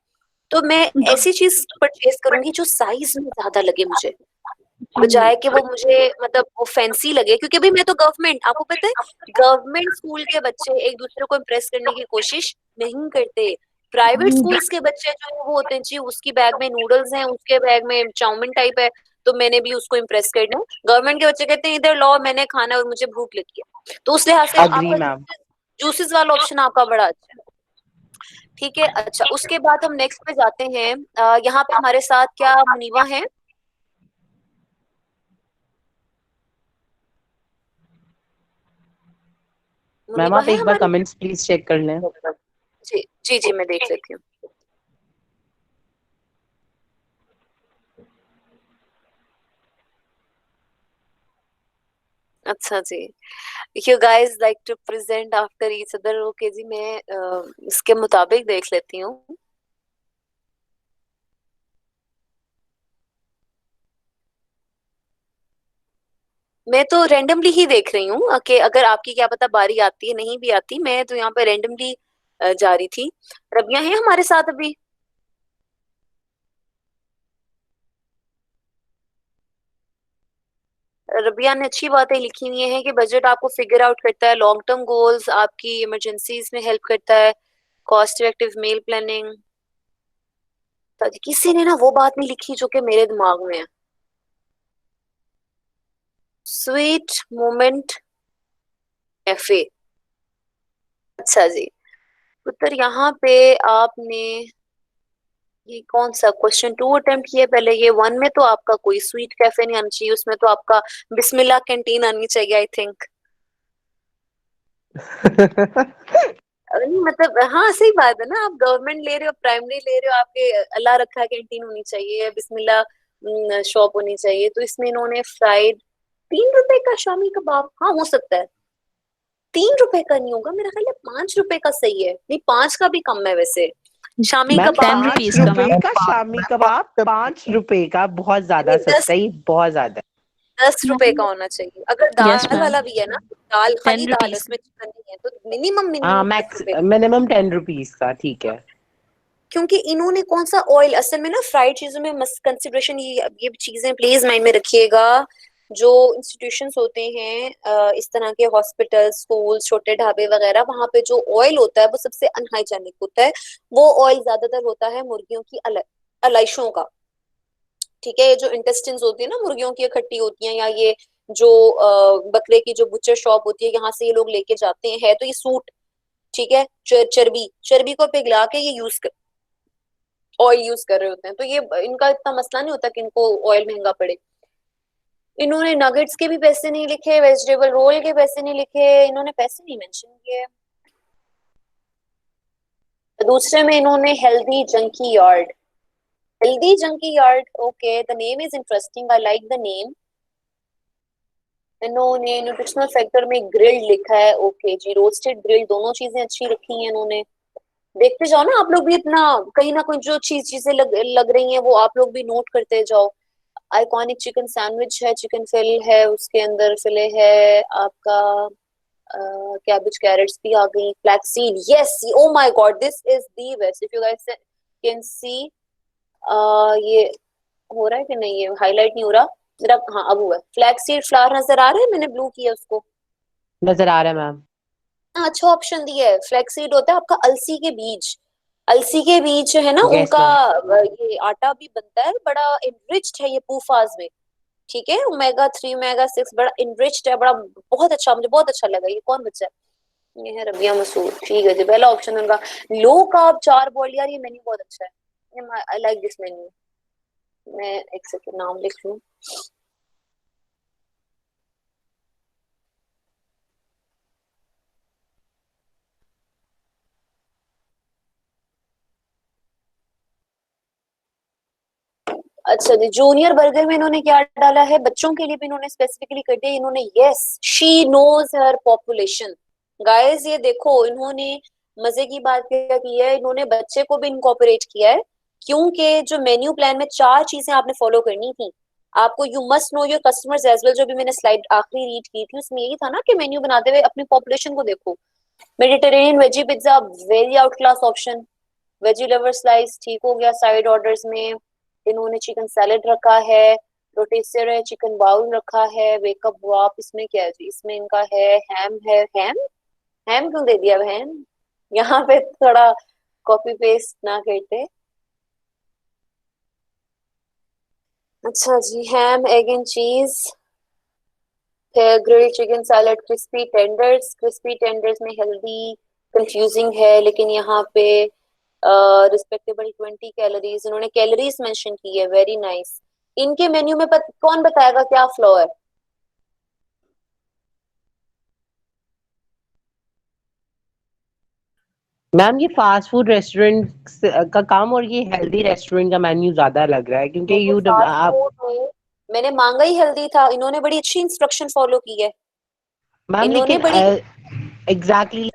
A: तो मैं ऐसी चीज परचेज करूंगी जो साइज में ज्यादा लगे मुझे,
B: जी
A: बजाय कि वो मुझे मतलब वो फैंसी लगे, क्योंकि अभी मैं तो गवर्नमेंट, आपको पता है गवर्नमेंट स्कूल के बच्चे एक दूसरे को इम्प्रेस करने की कोशिश नहीं करते, प्राइवेट
B: जी
A: स्कूल्स के बच्चे जो है वो होते हैं जी उसकी बैग में नूडल्स हैं, उसके बैग में चाउमीन टाइप है, तो मैंने भी उसको इम्प्रेस करना है। गवर्नमेंट के बच्चे कहते हैं इधर लो मैंने खाना है और मुझे भूख लगी है, तो उस लिहाज से
C: अग्री
A: आपका
C: मैम।
A: जूसेस वाला ऑप्शन आपका बड़ा अच्छा है, ठीक है। अच्छा उसके बाद हम नेक्स्ट पे जाते हैं, यहाँ पे हमारे साथ क्या मुनीवा है?
C: मैम
A: मुनीबा
C: आप
A: है
C: एक बार
A: हमारी?
C: कमेंट्स प्लीज चेक कर लें।
A: जी जी जी मैं देख लेती हूँ। अच्छा जी, you guys like to present after each other. Okay जी, मैं इसके मुताबिक देख लेती हूँ. मैं तो रेंडमली ही देख रही हूँ कि अगर आपकी क्या पता बारी आती है, नहीं भी आती. मैं तो यहाँ पे रेंडमली जा रही थी. रबिया है हमारे साथ अभी? रबिया ने अच्छी बातें लिखी हुई हैं कि बजट आपको फिगर आउट करता है, लॉन्ग टर्म गोल्स, आपकी इमरजेंसीज में हेल्प करता है, कॉस्ट इफेक्टिव मील प्लानिंग. किसी ने ना वो बात नहीं लिखी जो कि मेरे दिमाग में है. Sweet moment cafe. अच्छा जी, उत्तर यहाँ पे आपने ये कौन सा क्वेश्चन 2 अटेम्प्ट किया पहले. ये 1 में तो आपका कोई स्वीट कैफे नहीं आना चाहिए, उसमें तो आपका बिस्मिल्लाह कैंटीन आनी चाहिए आई थिंक. नहीं मतलब हाँ सही बात है ना, आप गवर्नमेंट ले रहे हो, प्राइमरी ले रहे हो, आपके अल्लाह रखा कैंटीन होनी चाहिए, बिस्मिल्लाह शॉप होनी चाहिए. तो इसमें इन्होंने फ्राइड 3 रुपए का शामी कबाब, हाँ हो सकता है. 3 रुपए का नहीं होगा, मेरा ख्याल है 5 रुपए का सही है. नहीं 5 का भी कम है वैसे. शामी
C: मैम
A: कबाब
D: 10 रुपीस का मैम.
C: 5 रुपए का शामी कबाब, 5 रुपए का बहुत ज्यादा
A: नहीं,
C: सस्ता ही, बहुत ज्यादा.
A: 10 रुपए का होना चाहिए. अगर
D: Yes,
A: दाल
D: ma'am.
A: वाला भी है ना, दाल
D: 10
A: खाली दाल है,
D: rupees.
A: उसमें चिकन नहीं है, तो मिनिमम
C: हाँ
A: मिनिमम 10
C: मैक्स
A: रुपए.
C: मिनिमम 10 रुपीज का, ठीक है.
A: क्योंकि इन्होंने कौन सा ऑयल, असल में ना फ्राइड चीजों में मस्ट कंसिडरेशन, ये चीजें प्लीज माइंड में रखिएगा. जो इंस्टीट्यूशंस होते हैं इस तरह के हॉस्पिटल, स्कूल, छोटे ढाबे वगैरह, वहां पे जो ऑयल होता है वो सबसे अनहाइजेनिक होता है. वो ऑयल ज्यादातर होता है मुर्गियों की अलाइशों का. ठीक है, ये जो इंटेस्टिन्स होती है ना मुर्गियों की, इकट्ठी होती हैं, या ये जो बकरे की जो बुचर शॉप होती है, यहाँ से ये लोग लेके जाते हैं, है तो ये सूट. ठीक है, चर्बी चर्बी को पिघला के ये ऑयल यूज कर रहे होते हैं. तो ये इनका इतना मसला नहीं होता कि इनको ऑयल महंगा पड़े. इन्होंने नगेट्स के भी पैसे नहीं लिखे, वेजिटेबल रोल के पैसे नहीं लिखे, इन्होंने पैसे नहीं मेंशन किए. दूसरे में इन्होंने healthy junkie yard. Healthy junkie yard, okay, the name is interesting, I like the name. इन्होंने न्यूट्रिशनल फैक्टर में ग्रिल्ड लिखा है. ओके जी, रोस्टेड ग्रिल्ड, दोनों चीजें अच्छी रखी हैं इन्होंने. देखते जाओ ना आप लोग भी, इतना कहीं ना कहीं जो चीजें लग रही हैं वो आप लोग भी नोट करते जाओ. आइकॉनिक चिकन सैंडविच है, चिकन फिल है, उसके अंदर फिले है आपका. कैबेज कैरेट्स भी आ गई. Flaxseed, yes, oh my God, this is the best. If you guys can सी, ये हो रहा है कि नहीं, ये हाईलाइट नहीं हो रहा जरा, हाँ अब हुआ. फ्लैक्सीड फ्लावर नजर आ रहा है, मैंने ब्लू किया उसको.
C: नजर आ रहा है मैम.
A: अच्छा ऑप्शन दिया है. फ्लैक्सीड होता है आपका अलसी के बीज. अलसी के बीज जो है ना
C: यस
A: उनका
C: मैम.
A: ये आटा भी बनता है, बड़ा इनरिच्ड है ये पूफाज में. ठीक है, ओमेगा 3 ओमेगा 6 बड़ा इनरिच्ड है, बड़ा बहुत अच्छा, मुझे बहुत अच्छा लगा. ये कौन बच्चा है? ये है रबिया मसूद. ठीक है जी, पहला ऑप्शन उनका. लो कार्ब 4 बॉल, यार ये मेन्यू बहुत अच्छा है, आई लाइक दिस मेन्यू. मैं एक सेकंड नाम लिख लूं. अच्छा जी, जूनियर बर्गर में इन्होंने क्या डाला है, बच्चों के लिए भी इन्होंने स्पेसिफिकली कर दिया इन्होंने. Yes, she knows her population. Guys ये देखो, इन्होंने मजे की बात क्या की है, इन्होंने बच्चे को भी इनकॉर्पोरेट किया है. क्योंकि जो मेन्यू प्लान में 4 चीजें आपने फॉलो करनी थी आपको. You must know your customers as well. जो भी मैंने स्लाइड आखिरी रीड की थी उसमें यही था ना कि मेन्यू बनाते हुए अपनी पॉपुलेशन को देखो. Mediterranean veggie pizza, very out class option. Veggie lover slice ठीक हो गया. साइड ऑर्डर्स में इन्होंने चिकन सैलेड रखा है, रोटिसर चिकन बाउल रखा है, वेकअप वॉप. इसमें क्या है जी, इसमें इनका है हैम. है हैम, हैम क्यों दे दिया हैम. यहाँ पे थोड़ा कॉपी पेस्ट ना करते. अच्छा जी, हैम एग एंड चीज, फिर grilled chicken salad, crispy tenders. Crispy tenders में हेल्दी कंफ्यूजिंग है, लेकिन यहाँ पे रिस्पेक्टेबल 20 कैलोरीज इन्होंने कैलोरीज मेंशन की है. Very nice. इनके मेन्यू में कौन बताएगा क्या फ्लॉ है.
C: मैम ये फास्ट फूड रेस्टोरेंट का काम और ये हेल्दी रेस्टोरेंट का मेन्यू ज्यादा लग रहा है, क्योंकि
A: तो
C: यू
A: फास्ट
C: आप
A: फूड में मैंने मांगा ही हेल्दी था. इन्होंने बड़ी अच्छी इंस्ट्रक्शन फॉलो की है.
C: मैम
A: इन्होंने
C: लेकिन
A: बड़ी
C: एग्जैक्टली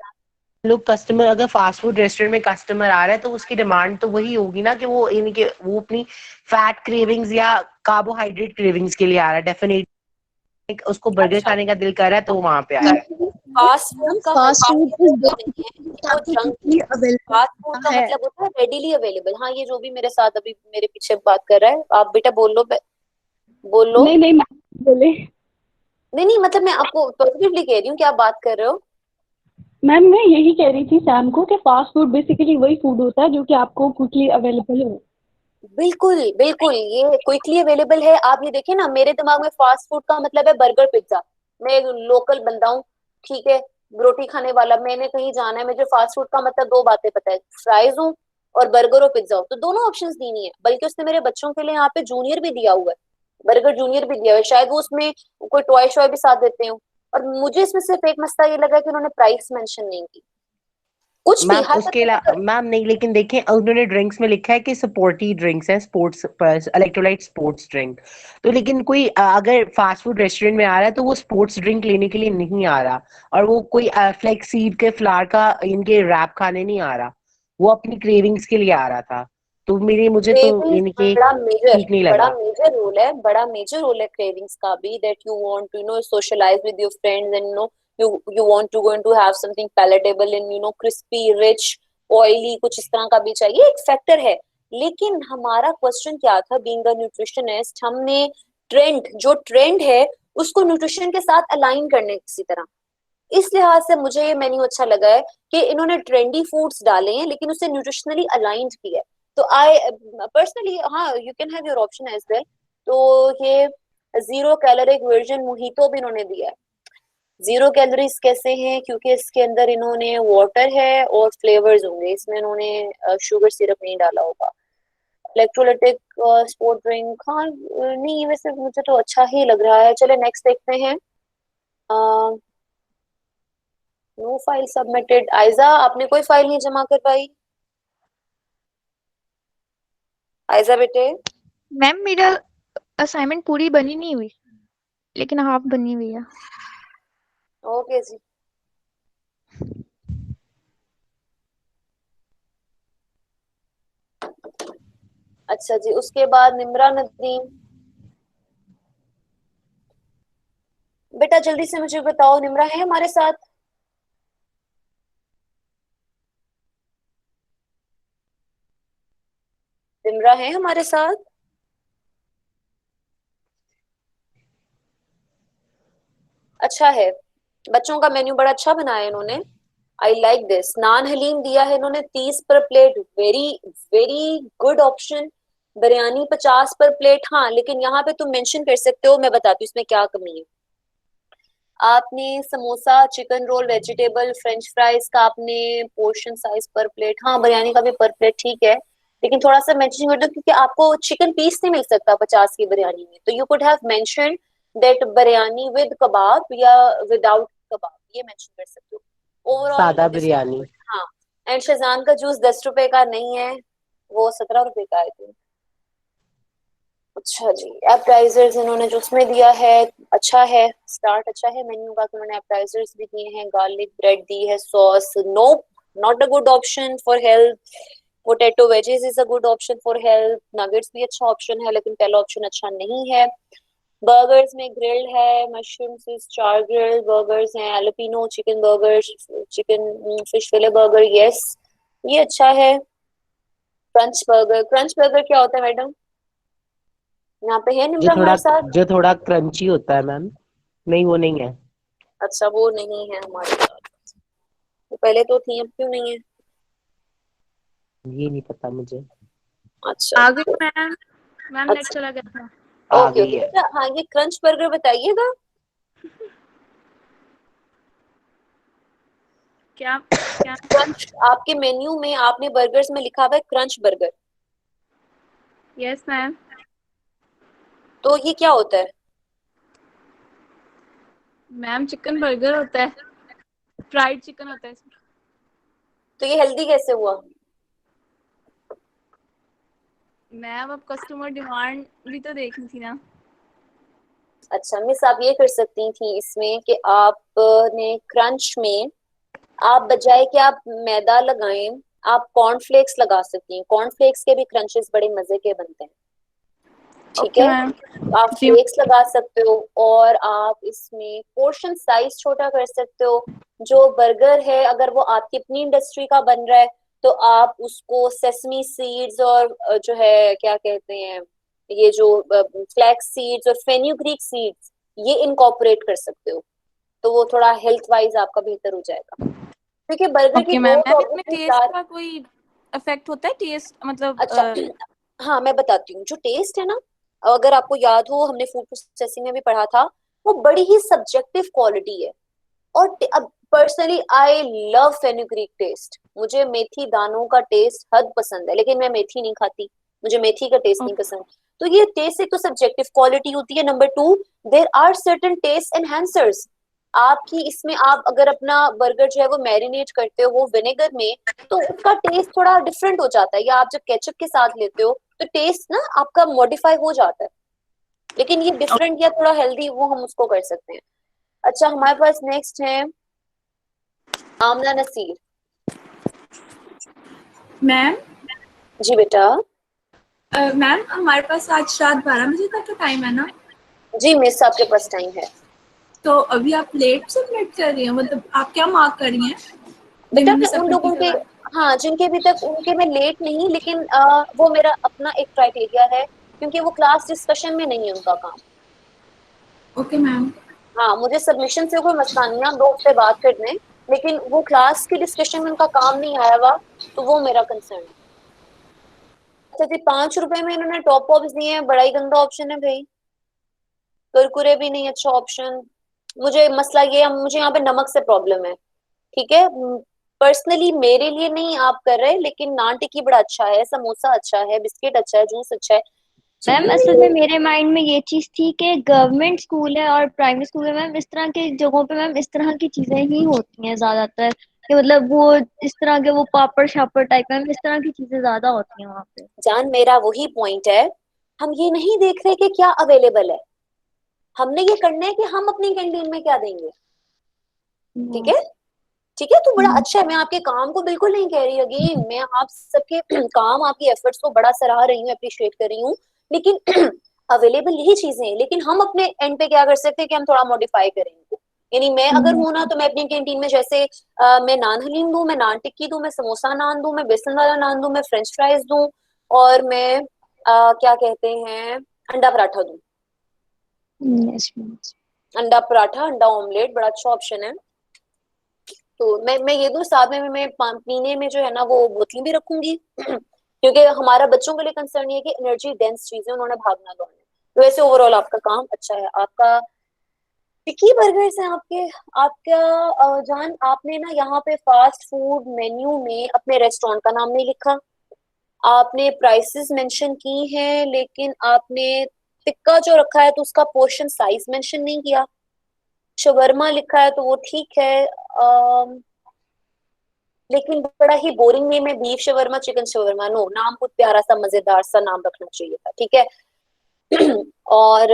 C: लोग कस्टमर अगर फास्ट फूड रेस्टोरेंट में कस्टमर आ रहा है तो उसकी डिमांड तो वही होगी ना कि वो अपनी फैट क्रेविंग्स या कार्बोहाइड्रेट क्रेविंग्स के लिए आ रहा है। डेफिनेटली उसको बर्गर
A: अच्छा
C: खाने का दिल कर रहा है तो वो वहां पे आएगा।
A: फास्ट फूड का
E: फास्ट
A: मतलब
E: फूड
A: ये
E: इज
A: वो नहीं है कि वो
E: आपको
A: जंक
E: quickly
A: है। फास्ट फूड
E: अवेलेबल
A: का
E: है।
A: मतलब होता है रेडीली अवेलेबल। हाँ, ये जो भी मेरे साथ अभी मेरे पीछे बात कर रहा है, आप बेटा बोल लो, बोल लो।
B: नहीं नहीं मैम बोले।
A: नहीं नहीं, मतलब मैं आपको पॉजिटिवली कह रही हूँ कि आप बात कर रहे हो।
B: मैम मैं यही कह रही थी सैम को कि फास्ट फूड बेसिकली वही फूड होता है जो कि आपको क्विकली अवेलेबल हो।
A: बिल्कुल बिल्कुल, ये क्विकली अवेलेबल है। आप ये देखिए ना, मेरे दिमाग में फास्ट फूड का मतलब है बर्गर पिज्जा। मैं एक लोकल बंदा हूँ, ठीक है, रोटी खाने वाला। मैंने कहीं जाना है, मुझे फास्ट फूड का मतलब दो बातें पता है, फ्राइज हो और बर्गर हो पिज्जा हो। तो दोनों ऑप्शंस दी नहीं है, बल्कि उसने मेरे बच्चों के लिए यहाँ पे जूनियर भी दिया हुआ है, बर्गर जूनियर भी दिया हुआ है। शायद वो उसमें कोई टॉय शॉय भी साथ देते हो। और मुझे इसमें सिर्फ एक मसला ये लगा कि उन्होंने प्राइस मेंशन नहीं की। कुछ भी
C: मैम उसके अलावा मैम नहीं, लेकिन देखें उन्होंने ड्रिंक्स में लिखा है कि सपोर्टी ड्रिंक्स है, स्पोर्ट्स इलेक्ट्रोलाइट स्पोर्ट्स ड्रिंक। तो लेकिन कोई अगर फास्ट फूड रेस्टोरेंट में आ रहा है तो वो स्पोर्ट्स ड्रिंक लेने के लिए नहीं आ रहा, और वो कोई फ्लेक्स सीड के फ्लावर का इनके रैप खाने नहीं आ रहा, वो अपनी क्रेविंग्स के लिए आ रहा था। तो मुझे तो
A: क्रेविंग्स
C: इनके ठीक नहीं
A: बड़ा
C: लगा।
A: मेजर रोल है, बड़ा मेजर रोल है क्रेविंग्स का भी, that you want to socialise with your friends and you want to going to have something palatable and crispy rich oily, कुछ इस तरह का भी चाहिए, एक फैक्टर है। लेकिन हमारा क्वेश्चन क्या था, बीइंग अ न्यूट्रिशनिस्ट, हमने जो ट्रेंड है उसको न्यूट्रिशन के साथ अलाइन करने किसी तरह। इस लिहाज से मुझे ये मेन्यू अच्छा लगा है कि इन्होंने ट्रेंडी फूड्स डाले हैं लेकिन उसे न्यूट्रिशनली अलाइंड किया है। तो आई पर्सनली, हाँ, you can have your option as well. तो ये जीरो कैलोरिक वर्जन मोहितो भी इन्होंने दिया है। जीरो कैलोरीज कैसे हैं, क्योंकि इसके अंदर इन्होंने वाटर है और फ्लेवर्स होंगे, इसमें इन्होंने शुगर सिरप नहीं डाला होगा। इलेक्ट्रोलाइटिक स्पोर्ट ड्रिंक, हाँ नहीं, वैसे मुझे तो अच्छा ही लग रहा है। चले नेक्स्ट देखते हैं। No file submitted. आयजा, आपने कोई फाइल नहीं जमा कर पाई? आयजा बेटे।
E: मैम मेरा असाइनमेंट पूरी बनी नहीं हुई, लेकिन हाफ बनी हुई है।
A: ओके जी। अच्छा जी, उसके बाद निम्रा नदीम। बेटा जल्दी से मुझे बताओ, निम्रा है हमारे साथ? निम्रा है हमारे साथ? अच्छा है। बच्चों का मेन्यू बड़ा अच्छा बनाया है इन्होंने। I like this. Naan haleem दिया है इन्होंने 30 per plate, very very good option. Biryani 50 per plate, हाँ, लेकिन यहाँ पे तुम मेंशन कर सकते हो, मैं बताती हूँ इसमें क्या कमी है। आपने samosa, chicken roll, vegetable, French fries का आपने पोर्शन साइज पर प्लेट, हाँ, बिरयानी का भी पर प्लेट ठीक है, लेकिन थोड़ा सा मेंशन कर दो, क्योंकि आपको चिकन पीस नहीं मिल सकता 50 की बिरयानी में। तो you could have mention that biryani with kebab या विदाउट कबाब, ये मेंशन कर सकते हो। ओवरऑल
C: सादा बिरयानी।
A: हाँ। एंड शेजवान का जूस 10 रुपए का नहीं है, वो 17 रुपए का है। अच्छा जी, एप्टाइजर्स इन्होंने जो उसमें दिया है अच्छा है, स्टार्ट अच्छा है मेन्यू का, तो उन्होंने एप्टाइजर्स भी दिए हैं, गार्लिक ब्रेड दी है, sauce no, not a good option for health. Potato veggies is a good option for health. Nuggets भी अच्छा ऑप्शन है, लेकिन पहला ऑप्शन अच्छा नहीं है। बर्गर्स में ग्रिल्ड है, मशरूम्स इज चार ग्रिल्ड बर्गर्स हैं, jalapeno chicken burgers, chicken fish fillet burger, yes, ये अच्छा है। क्रंच बर्गर, क्रंच बर्गर क्या होता है मैडम? यहाँ पे है
C: जो
A: निम्रा
C: थोड़ा
A: हमारे साथ?
C: जो थोड़ा क्रंची होता है मैम। नहीं वो नहीं है।
A: अच्छा, वो नहीं है हमारे साथ। तो पहले तो थी, अब क्यों नहीं है?
C: ये नहीं पता मुझे।
A: अच्छा।
E: आ गई मैम। मैम नेट
A: अच्छा,
E: चला गया था।
C: आ
A: ओके
C: गई
A: ओके
C: है।
A: बेटा, हाँ, ये क्रंच बर्गर बताइएगा।
E: क्या क्या?
A: क्रंच, आपके मेन्यू में आपने बर्गर्स में लिखा हुआ है क्रंच बर्गर,
E: यस मैम।
A: तो ये क्या होता है?
E: मैम चिकन बर्गर होता है, फ्राइड चिकन होता है इसमें।
A: तो ये हेल्दी कैसे हुआ?
E: मैम अब कस्टमर डिमांड भी तो देखनी थी ना।
A: अच्छा मिस, आप ये कर सकती थी इसमें कि आपने क्रंच में, आप बजाय कि आप मैदा लगाएं, आप कॉर्नफ्लेक्स लगा सकती हैं। कॉर्नफ्लेक्स के भी क्रंचेस बड़े मजे के बनते हैं। ठीक
E: ओके
A: है,
E: मैम।
A: आप
E: जी
A: फ्लेक्स लगा सकते हो, और आप इसमें पोर्शन साइज छोटा कर सकते हो। जो बर्गर है, अगर वो आपकी अपनी इंडस्ट्री का बन रहा है, तो आप उसको सेसमी सीड्स और जो है क्या कहते हैं, ये जो फ्लैक्स सीड्स और फेन्यूग्रीक सीड्स, ये इनकॉर्पोरेट कर सकते हो। तो वो थोड़ा हेल्थ वाइज आपका बेहतर हो जाएगा, क्योंकि बर्गर की
F: ओके
A: दो
F: मैम, मैम इसमें
A: ऑब्वियसली
F: टेस्ट
A: चार।
F: का कोई इफेक्ट होता है? टेस्ट मतलब
A: अच्छा हाँ, मैं बताती हूँ। जो टेस्ट है ना, अगर आपको याद हो, हमने फूड प्रोसेसिंग में भी पढ़ा था, वो बड़ी ही सब्जेक्टिव क्वालिटी है। और अब personally I love fenugreek taste. मुझे मेथी दानों का टेस्ट हद पसंद है, लेकिन मैं मेथी नहीं खाती, मुझे मेथी का टेस्ट नहीं पसंद। तो ये टेस्ट एक तो सब्जेक्टिव क्वालिटी होती है। Number two, there are certain taste enhancers. आपकी इसमें, आप अगर अपना बर्गर जो है वो मैरिनेट करते हो वो विनेगर में, तो उसका टेस्ट थोड़ा डिफरेंट हो जाता है। या आप जब केचप के साथ लेते हो तो टेस्ट ना आपका मॉडिफाई हो जाता है। लेकिन ये डिफरेंट या थोड़ा हेल्दी, वो हम उसको कर सकते हैं। अच्छा, हमारे पास नेक्स्ट है आमना नसीर।
G: मैम
A: जी बेटा।
G: मैम हमारे पास आज रात 12 बजे तक का टाइम है ना?
A: जी मिस, आपके पास टाइम है।
G: तो अभी आप लेट सबमिट कर रही हैं, मतलब आप क्या मार्क कर रही हैं
A: बेटा
G: जिन्होंने
A: मैं उन
G: सबमिट नहीं
A: लोगों के,
G: करवाया?
A: हाँ जिनके अभी तक, उनके में लेट नहीं, लेकिन वो मेरा अपना एक क्राइटेरिया है, क्योंकि वो क्लास डिस्कशन में नहीं है उनका काम।
G: Okay ma'am.
A: हाँ, मुझे सबमिशन से कोई मसला नहीं है, हम 2 हफ्ते बात कर दें, लेकिन वो क्लास की डिस्कशन में उनका काम नहीं आया हुआ, तो वो मेरा कंसर्न है। अच्छा जी, 5 रुपए में इन्होंने टॉप पॉप्स दिए हैं, बड़ा ही गंदा ऑप्शन है भाई। कुरकुरे भी नहीं अच्छा ऑप्शन। मुझे मसला ये है, मुझे यहाँ पे नमक से प्रॉब्लम है। ठीक है, पर्सनली मेरे लिए नहीं आप कर रहे, लेकिन नान टिक्की बड़ा अच्छा है, समोसा अच्छा है, बिस्किट अच्छा है, जूस अच्छा है।
E: मैम
A: नहीं
E: असल
A: नहीं
E: में मेरे माइंड में ये चीज थी कि गवर्नमेंट स्कूल है और प्राइवेट स्कूल है मैम, इस तरह के जगहों पे मैम इस तरह की चीजें ही होती हैं ज्यादातर, कि मतलब वो इस तरह के वो पापड़ शापड़ टाइप मैम इस तरह की चीजें ज्यादा होती हैं वहाँ पे।
A: जान, मेरा वही पॉइंट है। हम ये नहीं देख रहे कि क्या अवेलेबल है, हमने ये करना है कि हम अपनी कैंटीन में क्या देंगे। ठीक है, ठीक है, तो बड़ा अच्छा है। मैं आपके काम को बिल्कुल नहीं कह रही, अगेन मैं आप सबके काम, आपकी एफर्ट्स को बड़ा सराह रही हूँ, अप्रिशिएट कर रही हूँ, लेकिन अवेलेबल यही चीजें हैं। लेकिन हम अपने एंड पे क्या कर सकते हैं कि हम थोड़ा मॉडिफाई करेंगे। यानी मैं अगर हूं ना, तो मैं अपनी कैंटीन में जैसे मैं नान हलीम दूं, मैं नान टिक्की दूं, मैं समोसा नान दूं, मैं बेसन वाला नान दूं, मैं फ्रेंच फ्राइज दूं, और मैं क्या कहते हैं, अंडा पराठा दूं।
E: Yes ma'am.
A: अंडा पराठा, अंडा ऑमलेट बड़ा अच्छा ऑप्शन है। तो मैं ये दूं, साथ में मैं पीने में जो है ना वो बोतलें भी रखूंगी क्योंकि हमारा बच्चों के लिए कंसर्न ये है कि एनर्जी डेंस चीजें उन्होंने भागना दौड़ना है। तो वैसे ओवरऑल आपका काम अच्छा है। आपका टिक्की बर्गर्स हैं आपके। आपका जान, आपने ना यहाँ पे फास्ट फूड मेन्यू में अपने रेस्टोरेंट का नाम नहीं लिखा। आपने प्राइसेस मेंशन की हैं, लेकिन आपने टिक्का जो रखा है तो उसका पोर्शन साइज मेंशन नहीं किया। शवरमा लिखा है तो वो ठीक है, लेकिन बड़ा ही बोरिंग नेम है, beef shawarma, chicken shawarma. No, नाम कुछ प्यारा सा मजेदार सा नाम रखना चाहिए था। ठीक है और